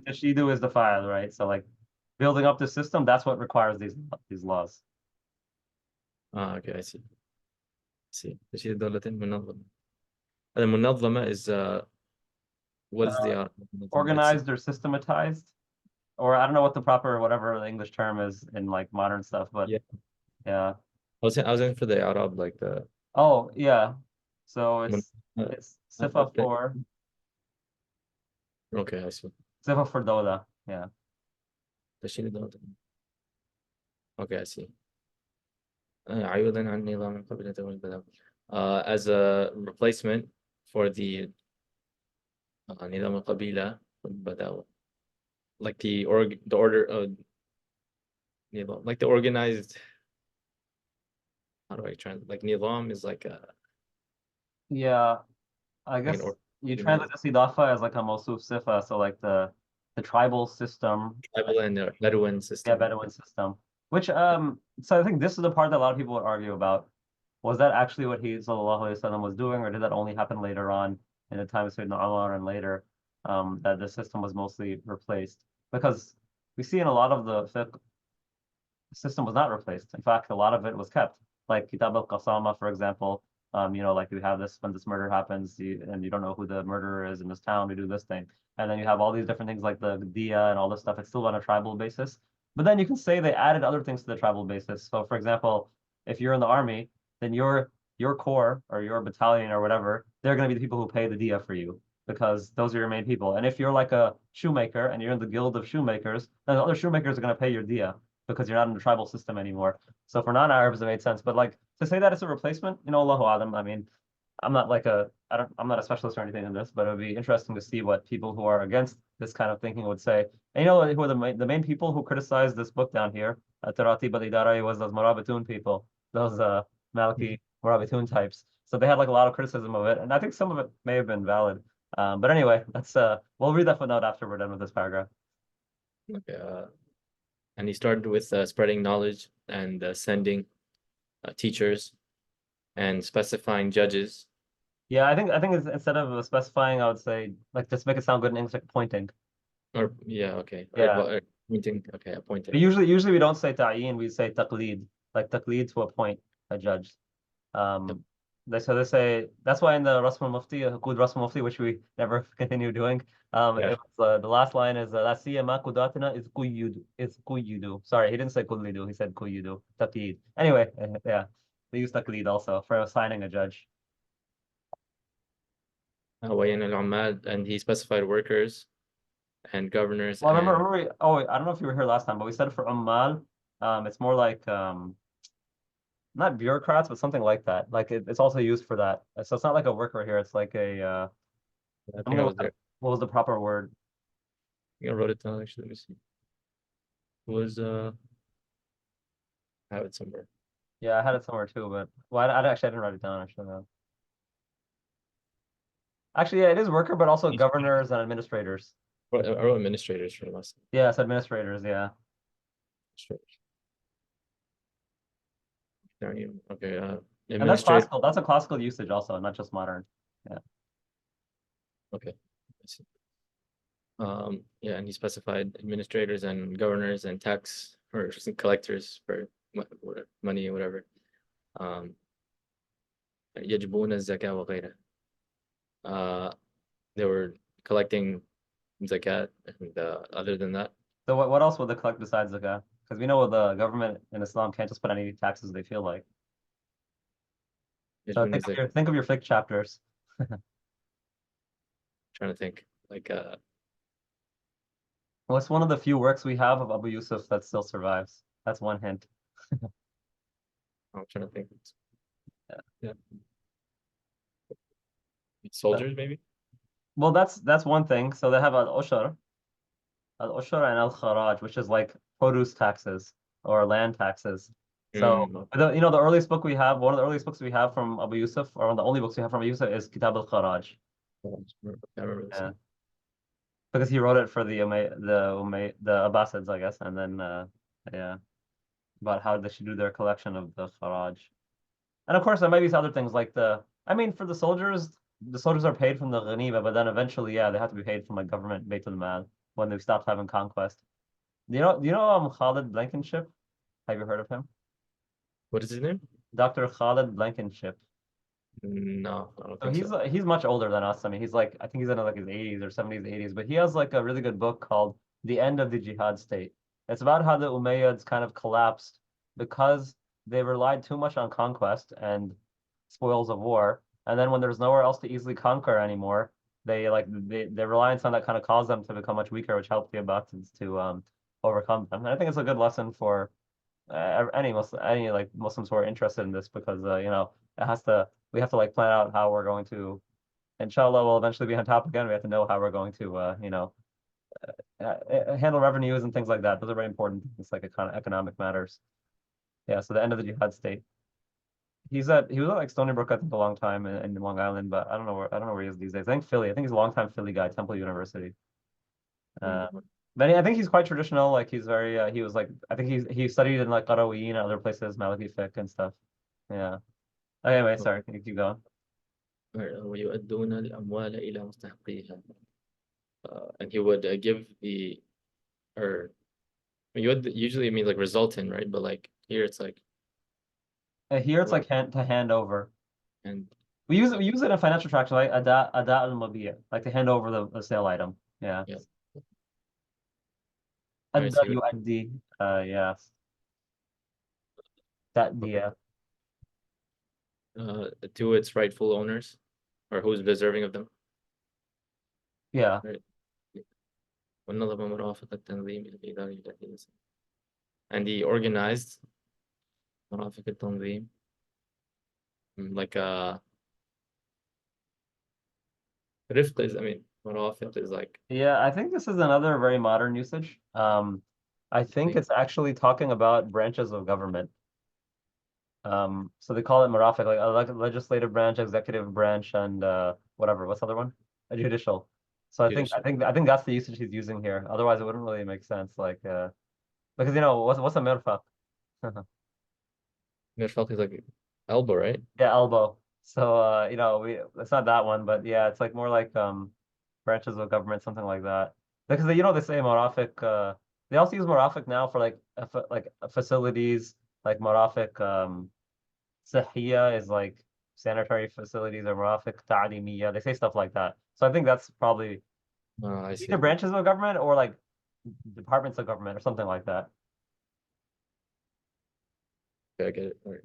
Tashidu is the file, right? So like building up the system, that's what requires these laws. Okay, I see. تشييد دولة منظمة. المنظمة is what is the Organized or systematized, or I don't know what the proper whatever the English term is in like modern stuff, but yeah. I was in for the Arab, like the Oh yeah, so it's sifa for okay, I see. sifa for dola, yeah. تشييد دولة. Okay, I see. عوضا عن نظام القبيلة والبدو. As a replacement for the نظام القبيلة والبدو, like the order of like the organized. How do I translate? Like nizam is like a Yeah, I guess you translate this idafa as like a mawsuf sifa, so like the tribal system, tribal and Bedouin system. yeah, Bedouin system. Which so I think this is the part that a lot of people would argue about. Was that actually what he sallallahu alaihi wasallam was doing, or did that only happen later on in the time of Sayyidina Umar and later that the system was mostly replaced? Because we see in a lot of the fiqh, the system was not replaced. In fact, a lot of it was kept. Like Kitab al-Qasama, for example, like you have this when this murder happens, and you don't know who the murderer is in this town, we do this thing. And then you have all these different things like the diya and all this stuff. It's still on a tribal basis. But then you can say they added other things to the tribal basis. So for example, if you're in the army, then your corps or your battalion or whatever, they're going to be the people who pay the diya for you because those are your main people. And if you're like a shoemaker and you're in the guild of shoemakers, then the other shoemakers are going to pay your diya because you're not in the tribal system anymore. So for non-Arabs, it made sense. But like to say that it's a replacement, Allahu Alam, I mean, I'm not not a specialist or anything in this, but it would be interesting to see what people who are against this kind of thinking would say. And who are the main people who criticized this book down here, Taratib al-Idara, was those Murabitun people, those Maliki Murabitun types. So they had like a lot of criticism of it, and I think some of it may have been valid. But anyway, we'll read that footnote after we're done with this paragraph. Okay, and he started with spreading knowledge and sending teachers and specifying judges. Yeah, I think instead of specifying, I would say like just make it sound good in English, like pointing. Or yeah, okay. Yeah. Or pointing. Okay, appointing. But usually we don't say ta'yin, we say taqleed, like taqleed to appoint a judge. They say that's why in the Rasm al-Mufti, Hukud Rasm al-Mufti, which we never continue doing, Yeah. it was, the last line is La siyama qudatina is quyudu. Sorry, he didn't say kullidu, he said quyudu. Taqid. Anyway, yeah, they use taqlid also for assigning a judge. وين العمال, and he specified workers and governors Well, and I don't know if you were here last time, but we said for ummal, it's more like not bureaucrats, but something like that. Like it's also used for that. So it's not like a worker here. It's like a I I'm think I gonna was look there. up what was the proper word. I think I wrote it down actually. Let me see. It was I have it somewhere. Yeah, I had it somewhere too, but well, I didn't write it down. Actually, no. Actually, yeah, it is worker, but also governors and administrators. I wrote administrators for the last Yeah, it's administrators. Yeah, administrators. Okay, and that's administrator. classical. That's a classical usage also, not just modern. Yeah. Okay. I see. Yeah, and he specified administrators and governors and tax or collectors for money or whatever. Um, يجبون الزكاة وغيرها. They were collecting zakat, and other than that, So what else would they collect besides zakah? Because we know the government in Islam can't just put any taxes they feel like. So يجبون الزكاة. think of your fiqh chapters. Trying to think like Well, it's one of the few works we have of Abu Yusuf that still survives. That's one hint. I'm trying to think. Yeah. Yeah, soldiers maybe. Well, that's one thing. So they have al-ushur and al-kharaj, which is like produce taxes or land taxes. So Mm, the earliest book we have, one of the earliest books we have from Abu Yusuf, or one of the only books we have from Abu Yusuf is Kitab al-Kharaj. I remember this. Yeah, because he wrote it for the Abbasids, I guess, and then yeah, about how they should do their collection of the Kharaj. And of course, there might be other things like I mean, for the soldiers are paid from the Ghaniba, but then eventually, yeah, they have to be paid from like government Beit al-Mal when they stopped having conquest. Do you know Khalid Blankenship? Have you heard of him? What is his name? Dr. Khalid Blankenship. No, I don't So think so. he's much older than us. I mean, he's like I think he's in like his 80s or 70s, 80s, but he has like a really good book called The End of the Jihad State. It's about how the Umayyads kind of collapsed because they relied too much on conquest and spoils of war. And then when there's nowhere else to easily conquer anymore, their reliance on that kind of caused them to become much weaker, which helped the Abbasids to overcome them. And I think it's a good lesson for any like Muslims who are interested in this because it has to we have to like plan out how we're going to inshallah we'll eventually be on top again. We have to know how we're going to handle revenues and things like that. Those are very important. It's like economic matters. Yeah, so the end of the jihad state. He was at like Stony Brook, I think, a long time in Long Island, but I don't know where he is these days. I think Philly. I think he's a long time Philly guy, Temple University. Uh, Mm, but I think he's quite traditional. Like he's very he was like I think he studied in like Qarawiyyin and other places, Maliki fiqh and stuff. Yeah. Anyway, okay. sorry, can you keep going? ويؤدون الأموال إلى مستحقيها. And he would give or you would usually mean like result in, right? But like here it's like Here it's what like to hand over. and We use it in financial transaction like ada al mabiyah, like to hand over the sale item. Yeah. yeah. All right, Adda so yuaddi. Yes. That okay. yeah. To its rightful owners or who's deserving of them, Yeah. right? ونظم مرافق التنظيم الإداري الذي and he organized مرافق التنظيم like رفق is, I mean, مرافق is like Yeah, I think this is another very modern usage. I think it's actually talking about branches of government. So they call it marafiq, like a legislative branch, executive branch, and whatever. What's the other one? A judicial. So judicial. I think that's the usage he's using here. Otherwise, it wouldn't really make sense. Like because what's a mirfaq? مرفق is like elbow, right? Yeah, elbow. So we it's not that one, but yeah, it's like more like branches of government, something like that. Because they say marafiq. They also use marafiq now for like facilities, like marafiq. Sahiya is like sanitary facilities or marafiq ta'limiyya. They say stuff like that. So I think that's probably I either see. branches of government or like departments of government or something like that. Okay, I get it. All right.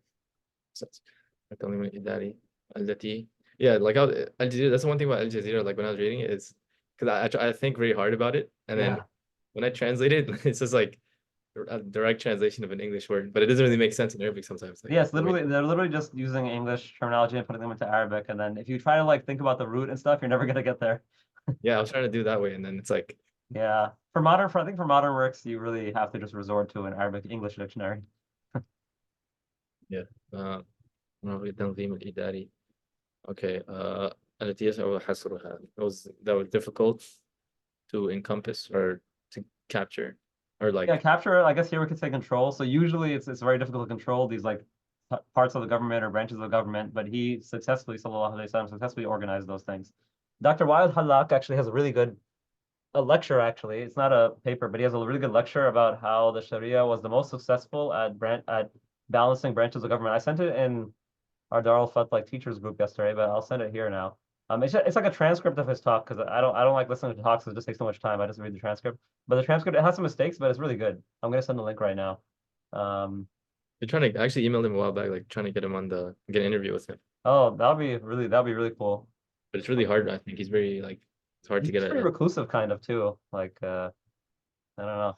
Sense. التنظيم الإداري التي yeah, like Al Jazeera, that's the one thing about Al Jazeera, like when I was reading it, is because I think very hard about it, and then Yeah. when I translate it, it's just like a direct translation of an English word, but it doesn't really make sense in Arabic sometimes. Like Yes, the way, literally, they're literally just using English terminology and putting them into Arabic. And then if you try to like think about the root and stuff, you're never gonna get there. yeah, I was trying to do that way, and then it's like, Yeah. I think for modern works, you really have to just resort to an Arabic English dictionary. yeah, التنظيم الإداري. Okay, التي يصعب حصرها. That was difficult to encompass or to capture, or Yeah, like, capture, I guess here we could say control. So usually it's very difficult to control these like parts of the government or branches of the government, but he successfully, sallallahu alaihi wasallam, successfully organized those things. Dr. Wild Halak actually has a really good a lecture actually. It's not a paper, but he has a really good lecture about how the Sharia was the most successful at balancing branches of government. I sent it in our Darul Fat like teachers group yesterday, but I'll send it here now. It's like a transcript of his talk because I don't like listening to talks. It just takes so much time. I just read the transcript. But the transcript it has some mistakes, but it's really good. I'm gonna send the link right now. you're trying to I actually emailed him a while back, like trying to get him on get an interview with him, Oh, that'll be really cool. but it's really hard. I think he's very like it's hard to get He's pretty a reclusive kind of too. Like I don't know.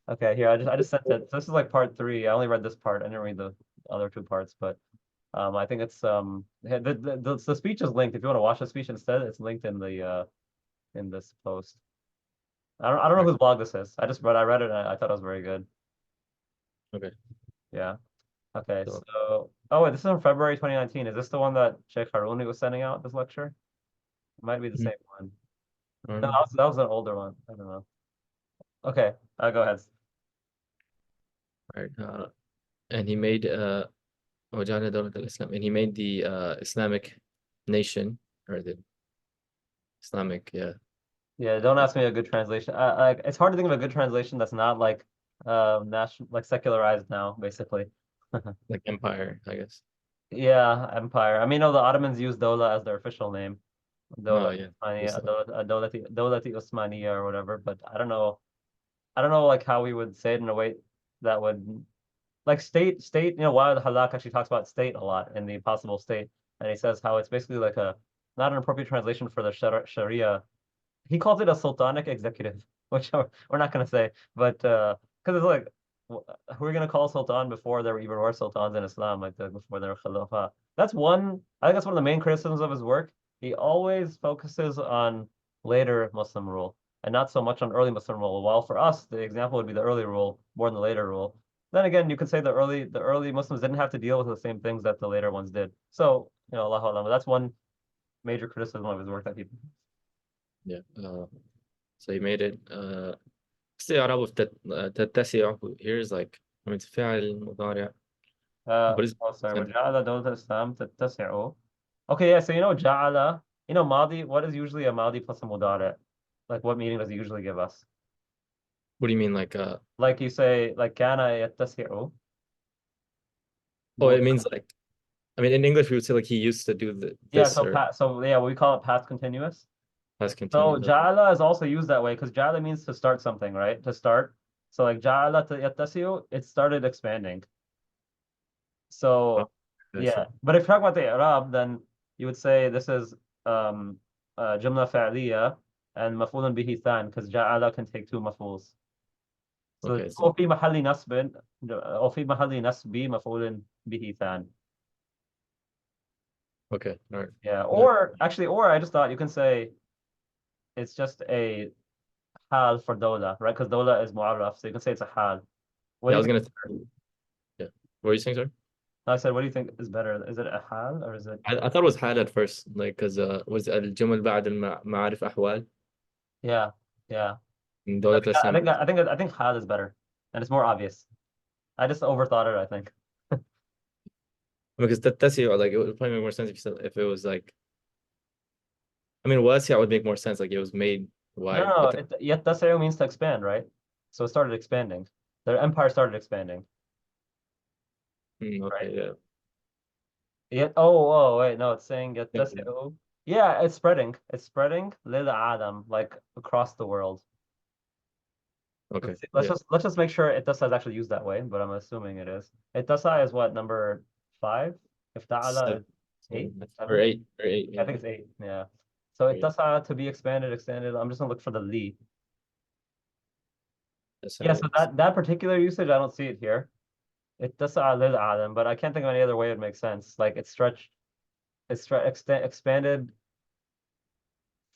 Okay, here I just sent it. So this is like part three. I only read this part. I didn't read the other two parts, but I think it's the speech is linked. If you want to watch the speech instead, it's linked in this post. I don't know whose blog this is. I read it and I thought it was very good. okay. Yeah. Okay. So So oh wait, this is on February 2019. Is this the one that Sheikh Haruni was sending out this lecture? It might be the mm, same one. I don't No, know. that was an older one. I don't know. Okay. Go ahead. All right. And he made وجعل دولة الإسلام, and he made the Islamic nation, or the Islamic, yeah, Yeah, don't ask me a good translation. It's hard to think of a good translation that's not like national like secularized now, basically. like empire, I guess. Yeah, empire. I mean, no, the Ottomans used Dola as their official name. Oh Dola yeah. Osmaniya, Dawlati Osmaniya or whatever, but I don't know like how we would say it in a way that would like state, Wild Halak actually talks about state a lot in the Impossible State, and he says how it's basically like a not an appropriate translation for the Sharia. He calls it a sultanic executive, which we're not going to say, but because it's like, who are we going to call sultan before there even were sultans in Islam, like before there were khalifa? I think that's one of the main criticisms of his work. He always focuses on later Muslim rule and not so much on early Muslim rule. While for us, the example would be the early rule more than the later rule. Then again, you could say the early Muslims didn't have to deal with the same things that the later ones did. So, Allahu Alam, that's one major criticism of his work that people. Yeah. So he made it. استعراب تتسع here is like, I mean, it's فعل مضارع. What is Sorry. sentence? وجعل دولة الإسلام تتسع. Okay, yeah, so جعل, Madi, what is usually a Madi plus a Mudare? Like what meaning does it usually give us? What do you mean, like Like you say, like كان يتسع. oh, it means like, I mean, in English we would say like he used to do Yeah, this, so or yeah, we call it past continuous. past So continuous. Okay. ja'ala is also used that way because ja'ala means to start something, right? To start. So like ja'ala yattasi'u, it started expanding. Oh, So I see. yeah, but if you talk about the i'rab, then you would say this is jumla fa'liya and maf'ulun bihi than because ja'ala can take two maf'uls. So Okay, so أو في محل نصب أو في محل نصب مفعول به ثان. okay, all right. Yeah, or I just thought you can say it's just a hal for dola, right? Because dola is mu'arraf, so you can say it's a hal. What Yeah, do I you was think? gonna. Yeah, what were you saying, sir? I said, what do you think is better? Is it a hal or is it? I thought it was had at first, like, because was الجمل بعد المعارف أحوال Yeah, yeah. من I دولة think I الإسلام. think I think I think hal is better, and it's more obvious. I just overthought it, I think. Because تتسع, like, it would probably make more sense if you said, if it was like, I mean, واسع would make more sense, like it was made No, wide, no, but yattasi'u means to expand, right? So it started expanding. Their empire started expanding, right? okay, yeah. Yeah. Oh, wait, no, it's saying Yeah. يتسع. Yeah, it's spreading. It's spreading للعالم, like across the world. Okay. Let's Yeah. just make sure it does is actually used that way, but I'm assuming it is. It does is what, number five? If ta'ala Seven, is eight, or seven? eight, or eight. I Yeah. think it's eight. Yeah. So it Eight. does to be expanded, extended. I'm just gonna look for the li. That's Yeah, so that particular usage, I don't see it here. It does lil but I can't think of any other way it makes sense. Like it's stretched, expanded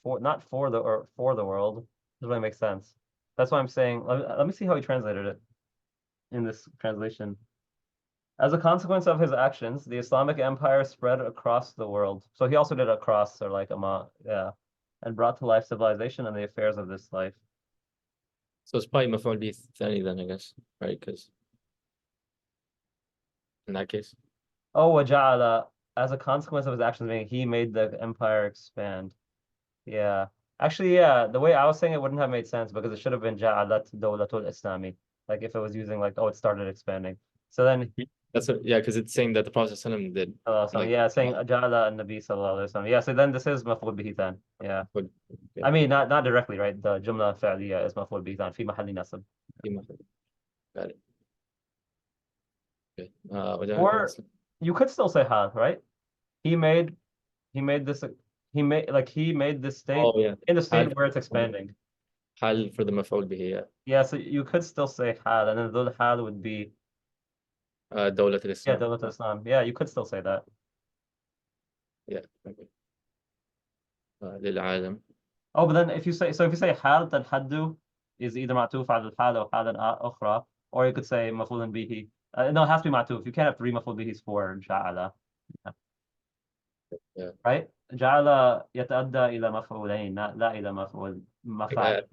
for not for the or for the world. Doesn't really make sense. That's why I'm saying. Let me see how he translated it in this translation. As a consequence of his actions, the Islamic Empire spread across the world. So he also did across, or like yeah, and brought to life civilization and the affairs of this life. So it's probably مفعول به الثاني then, I guess, right? Because in that case, Oh, waja'ala, as a consequence of his actions, meaning he made the empire expand. Yeah. Actually, yeah, the way I was saying it wouldn't have made sense because it should have been ja'alat dawlatul Islami. Like if it was using like, oh, it started expanding. So then, that's what, yeah, because it's saying that the Prophet ﷺ did, so like, yeah, saying ja'ala an-nabi sallallahu alaihi wasallam. Yeah, so then this is maf'ul bihi then. Yeah. would, I okay, mean, not directly, right? The jumla fa'liya is maf'ul bihi then, fi mahalli nasab. got it. Okay. Or you could still say hal, right? He made he made this he made this state Oh yeah, in the حال state where it's expanding. حال for the مفعول به, yeah. Yeah, so you could still say hal, and then the hal would be دولة yeah, الإسلام. Dawlat Islam. Yeah, you could still say that. Yeah. Okay. للعالم. Oh, but then if you say hal, then haddu is either ma'tuf al hal or hal ukhra, or you could say maf'ulun bihi. No, it has to be ma'tuf. You can't have three maf'ul bihis for ja'ala, Yeah. right? Ja'ala yata'adda ila maf'ulain, not la ila maf'ul maf'al.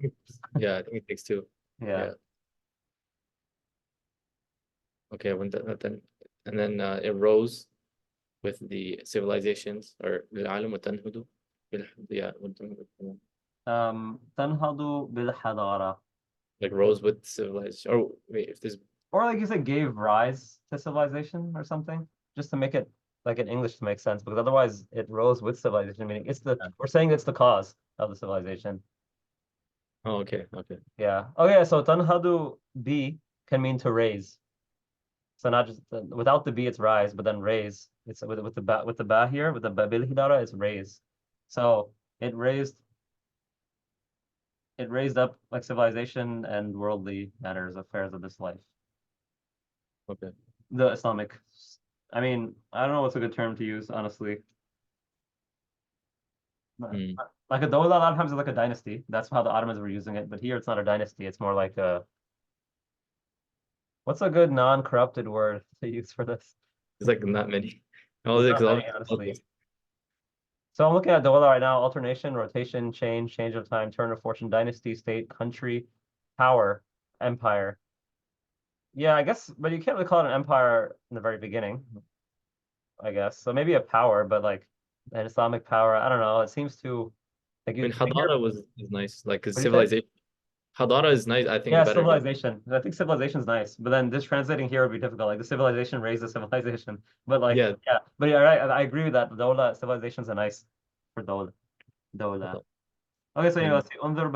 Yeah, I think it takes two. Yeah. Yeah. Okay. Then and then it rose with the civilizations, or للعالم وتنهض yeah, تنهض بالحضارة. like rose with civilization. Or wait, if this, Or like you said, gave rise to civilization or something, just to make it like in English to make sense, because otherwise it rose with civilization, meaning we're saying it's the cause of the civilization. oh, okay, okay. Yeah. Okay, so tanhadu B can mean to raise. So not just without the B, it's rise, but then raise. It's with the ba here, with the ba bil hidara, it's raise. So it raised it raised up like civilization and worldly matters, affairs of this life. Okay. The Islamic. I mean, I don't know what's a good term to use, honestly. Mm. Like a dawla, a lot of times is like a dynasty. That's how the Ottomans were using it. But here it's not a dynasty. It's more like a, what's a good non-corrupted word to use for this? There's like not many. All There's the not many, honestly. So I'm looking at dawla right now: alternation, rotation, change of time, turn of fortune, dynasty, state, country, power, empire. Yeah, I guess, but you can't really call it an empire in the very beginning, I guess. So maybe a power, but like an Islamic power. I don't know. It seems too like I mean, Hadara is nice, like, because what do you say? civilization. Hadara is nice, I think, Yeah, better than. civilization. I think civilization's nice, but then this translating here would be difficult. Like the civilization raised the civilization, but like Yeah. yeah, but yeah, right. I agree with that. Dola civilizations are nice for dola. Dola. Okay, so And let's see. انظر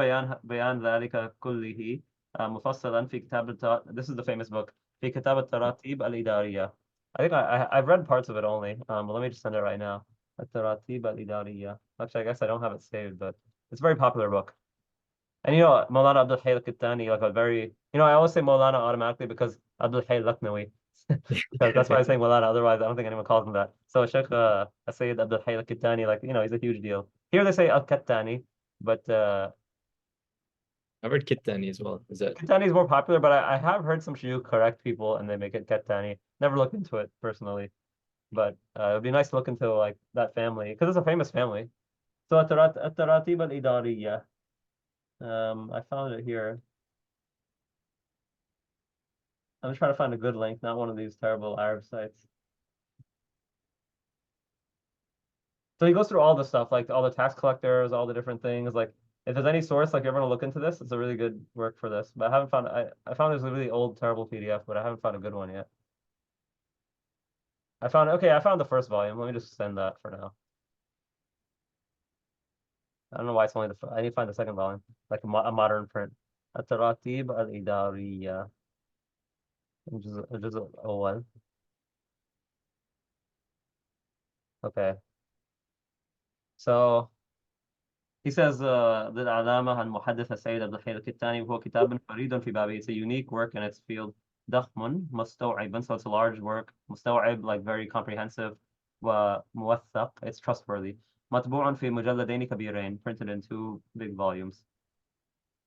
بيان ذلك كله مفصلا في كتاب This is the famous book في كتاب التراتيب الإدارية. I think I've read parts of it only. Let me just send it right now. التراتيب الإدارية. Actually, I guess I don't have it saved, but it's a very popular book. And Maulana Abdul Hayy al-Kittani, like a very, I always say Maulana automatically because Abdul Hayy Lucknowi. Because that's why I say Maulana, otherwise I don't think anyone calls him that. So Sheikh Sayyid Abdul Hayy al-Kittani, like, he's a huge deal. Here they say al-Kittani, but I've heard Kittani as well. Is that Kittani is more popular, but I have heard some Shuyukh correct people and they make it Kittani. Never looked into it personally, but it would be nice to look into like that family because it's a famous family. So التراتيب الإدارية. I found it here. I'm just trying to find a good link, not one of these terrible Arab sites. So he goes through all the stuff, like all the tax collectors, all the different things. Like if there's any source, like you ever want to look into this, it's a really good work for this. But I haven't found I found there's a really old, terrible PDF, but I haven't found a good one yet. I found the first volume. Let me just send that for now. I don't know why it's only I need to find the second volume, like a modern print. التراتيب الإدارية الجزء الأول. Okay. So he says للعلامة المحدث السيد عبد الحي الكتاني وهو كتاب فريد في بابه. It's a unique work in its field. ضخم مستوعبا, so it's a large work. مستوعب, like very comprehensive. وموثق, it's trustworthy. مطبوع في مجلدين كبيرين, printed in 2 big volumes.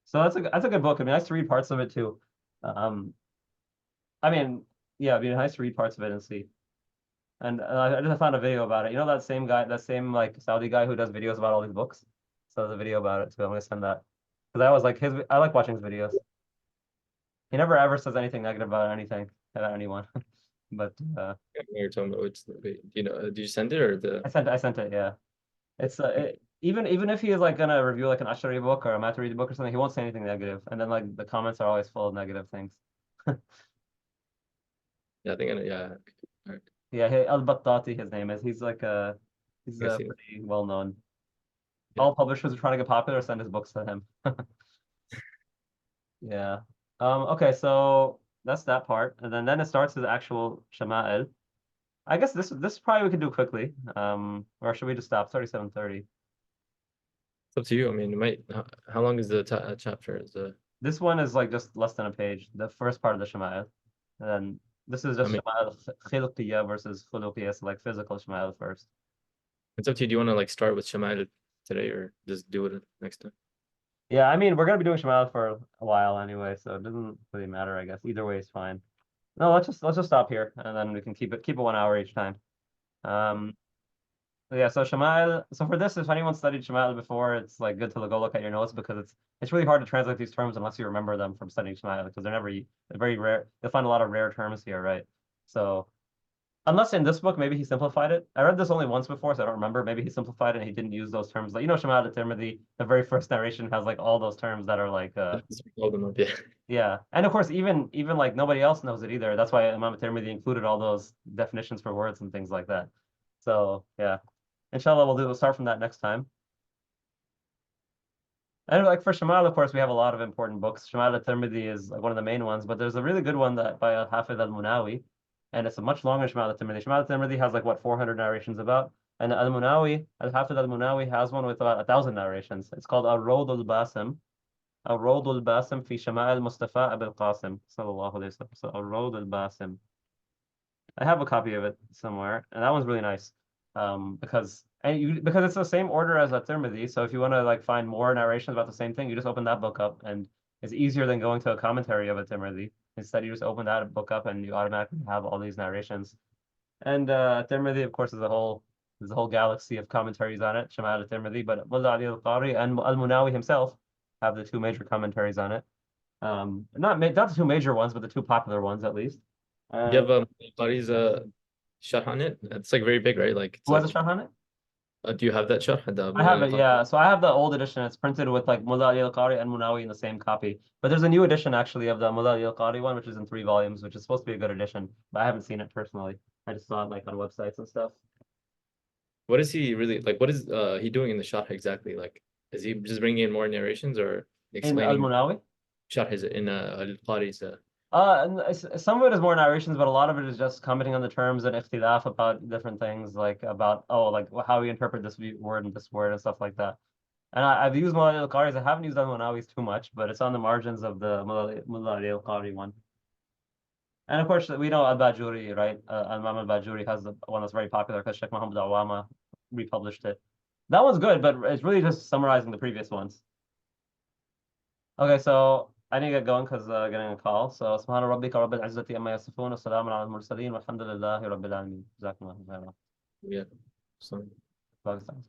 So that's a good book. I mean, nice to read parts of it too. Um, I mean, yeah, it'd be nice to read parts of it and see. And I just found a video about it. You know that same guy, that same like Saudi guy who does videos about all these books? So there's a video about it too. I'm gonna send that. Because I was like I like watching his videos. He never ever says anything negative about anything, about anyone. But You're talking about wait, you know, did you send it or the? I sent it, yeah. It's even if he is like gonna review like an Ashari book or a Maturidi book or something, he won't say anything negative. And then like the comments are always full of negative things. Yeah, I think I know. Yeah. All right. Yeah, Al-Battati, his name is. He's I see. pretty well known. Yeah. All publishers are trying to get popular, send his books to him. Yeah. Okay, so that's that part. And then it starts with the actual Shama'il. I guess this probably we could do quickly. Or should we just stop? 37:30. It's up to you. I mean, it might. How long is the chapter? Is the? This one is like just less than a page, the first part of the Shama'il. And then this is I just mean, Shama'il Khilqiyya versus Khuluqiyya, so like physical Shama'il first. it's up to you. Do you want to like start with Shama'il today or just do it next time? Yeah, I mean we're gonna be doing Shama'il for a while anyway, so it doesn't really matter, I guess. Either way is fine. No, let's just stop here and then we can keep it 1 hour each time. Um yeah, so Shama'il, so for this, if anyone studied Shama'il before, it's like good to go look at your notes because it's really hard to translate these terms unless you remember them from studying Shama'il because they're very rare. You'll find a lot of rare terms here, right? So unless in this book, maybe he simplified it. I read this only once before, so I don't remember. Maybe he simplified it and he didn't use those terms. Like, Shama'il al-Tirmidhi, the very first narration has like all those terms that are like Just roll them up, yeah. yeah. And of course, even like nobody else knows it either. That's why Imam al-Tirmidhi included all those definitions for words and things like that. So yeah. Inshallah, we'll start from that next time. And like for Shamal, of course, we have a lot of important books. Shamal al-Tirmidhi is like one of the main ones, but there's a really good one that by Al-Hafidh al-Munawi, and it's a much longer Shamal al-Tirmidhi. Shamal al-Tirmidhi has like what 400 narrations about, and al-Munawi, Al-Hafidh al-Munawi has one with about 1,000 narrations. It's called Al-Rawd al-Basim, Al-Rawd al-Basim fi Shama'il Mustafa Abil Qasim, sallallahu alayhi wa sallam. So Al-Rawd al-Basim. I have a copy of it somewhere, and that one's really nice. Because it's the same order as At-Tirmidhi, so if you want to like find more narrations about the same thing, you just open that book up, and it's easier than going to a commentary of At-Tirmidhi. Instead, you just open that book up, and you automatically have all these narrations. And At-Tirmidhi, of course, there's a whole galaxy of commentaries on it, Shama'il At-Tirmidhi, but Mullah Ali al-Qari and Al-Munawi himself have the 2 major commentaries on it. Not the 2 major ones, but the 2 popular ones at least. Do you have Qari's sharh on it? It's like very big, right? Like it's Who has a like sharh on it? do you have that sharh? The I have it, yeah. So I have the old edition. It's printed with like Mullah Ali al-Qari and Munawi in the same copy. But there's a new edition actually of the Mullah Ali al-Qari one, which is in 3 volumes, which is supposed to be a good edition. But I haven't seen it personally. I just saw it like on websites and stuff. What is he really like? What is he doing in the sharh exactly? Like, is he just bringing in more narrations or In explaining al-Munawi? sharh is in al-Qari's? And some of it is more narrations, but a lot of it is just commenting on the terms and ikhtilaf about different things, like about, like how we interpret this word and this word and stuff like that. And I've used Mullah al-Qari's. I haven't used al-Munawi's too much, but it's on the margins of the Mullah al-Qari one. And of course, we know al-Bajuri, right? Imam al-Bajuri has one that's very popular because Sheikh Muhammad Awama republished it. That one's good, but it's really just summarizing the previous ones. Okay, so I need to get going because getting a call. So subhana rabbika rabbil izzati amma yasifun wa salamun ala al-mursaleen walhamdulillahi rabbil alamin. Jazakumullahu khairan. Yeah. So. Pakistan.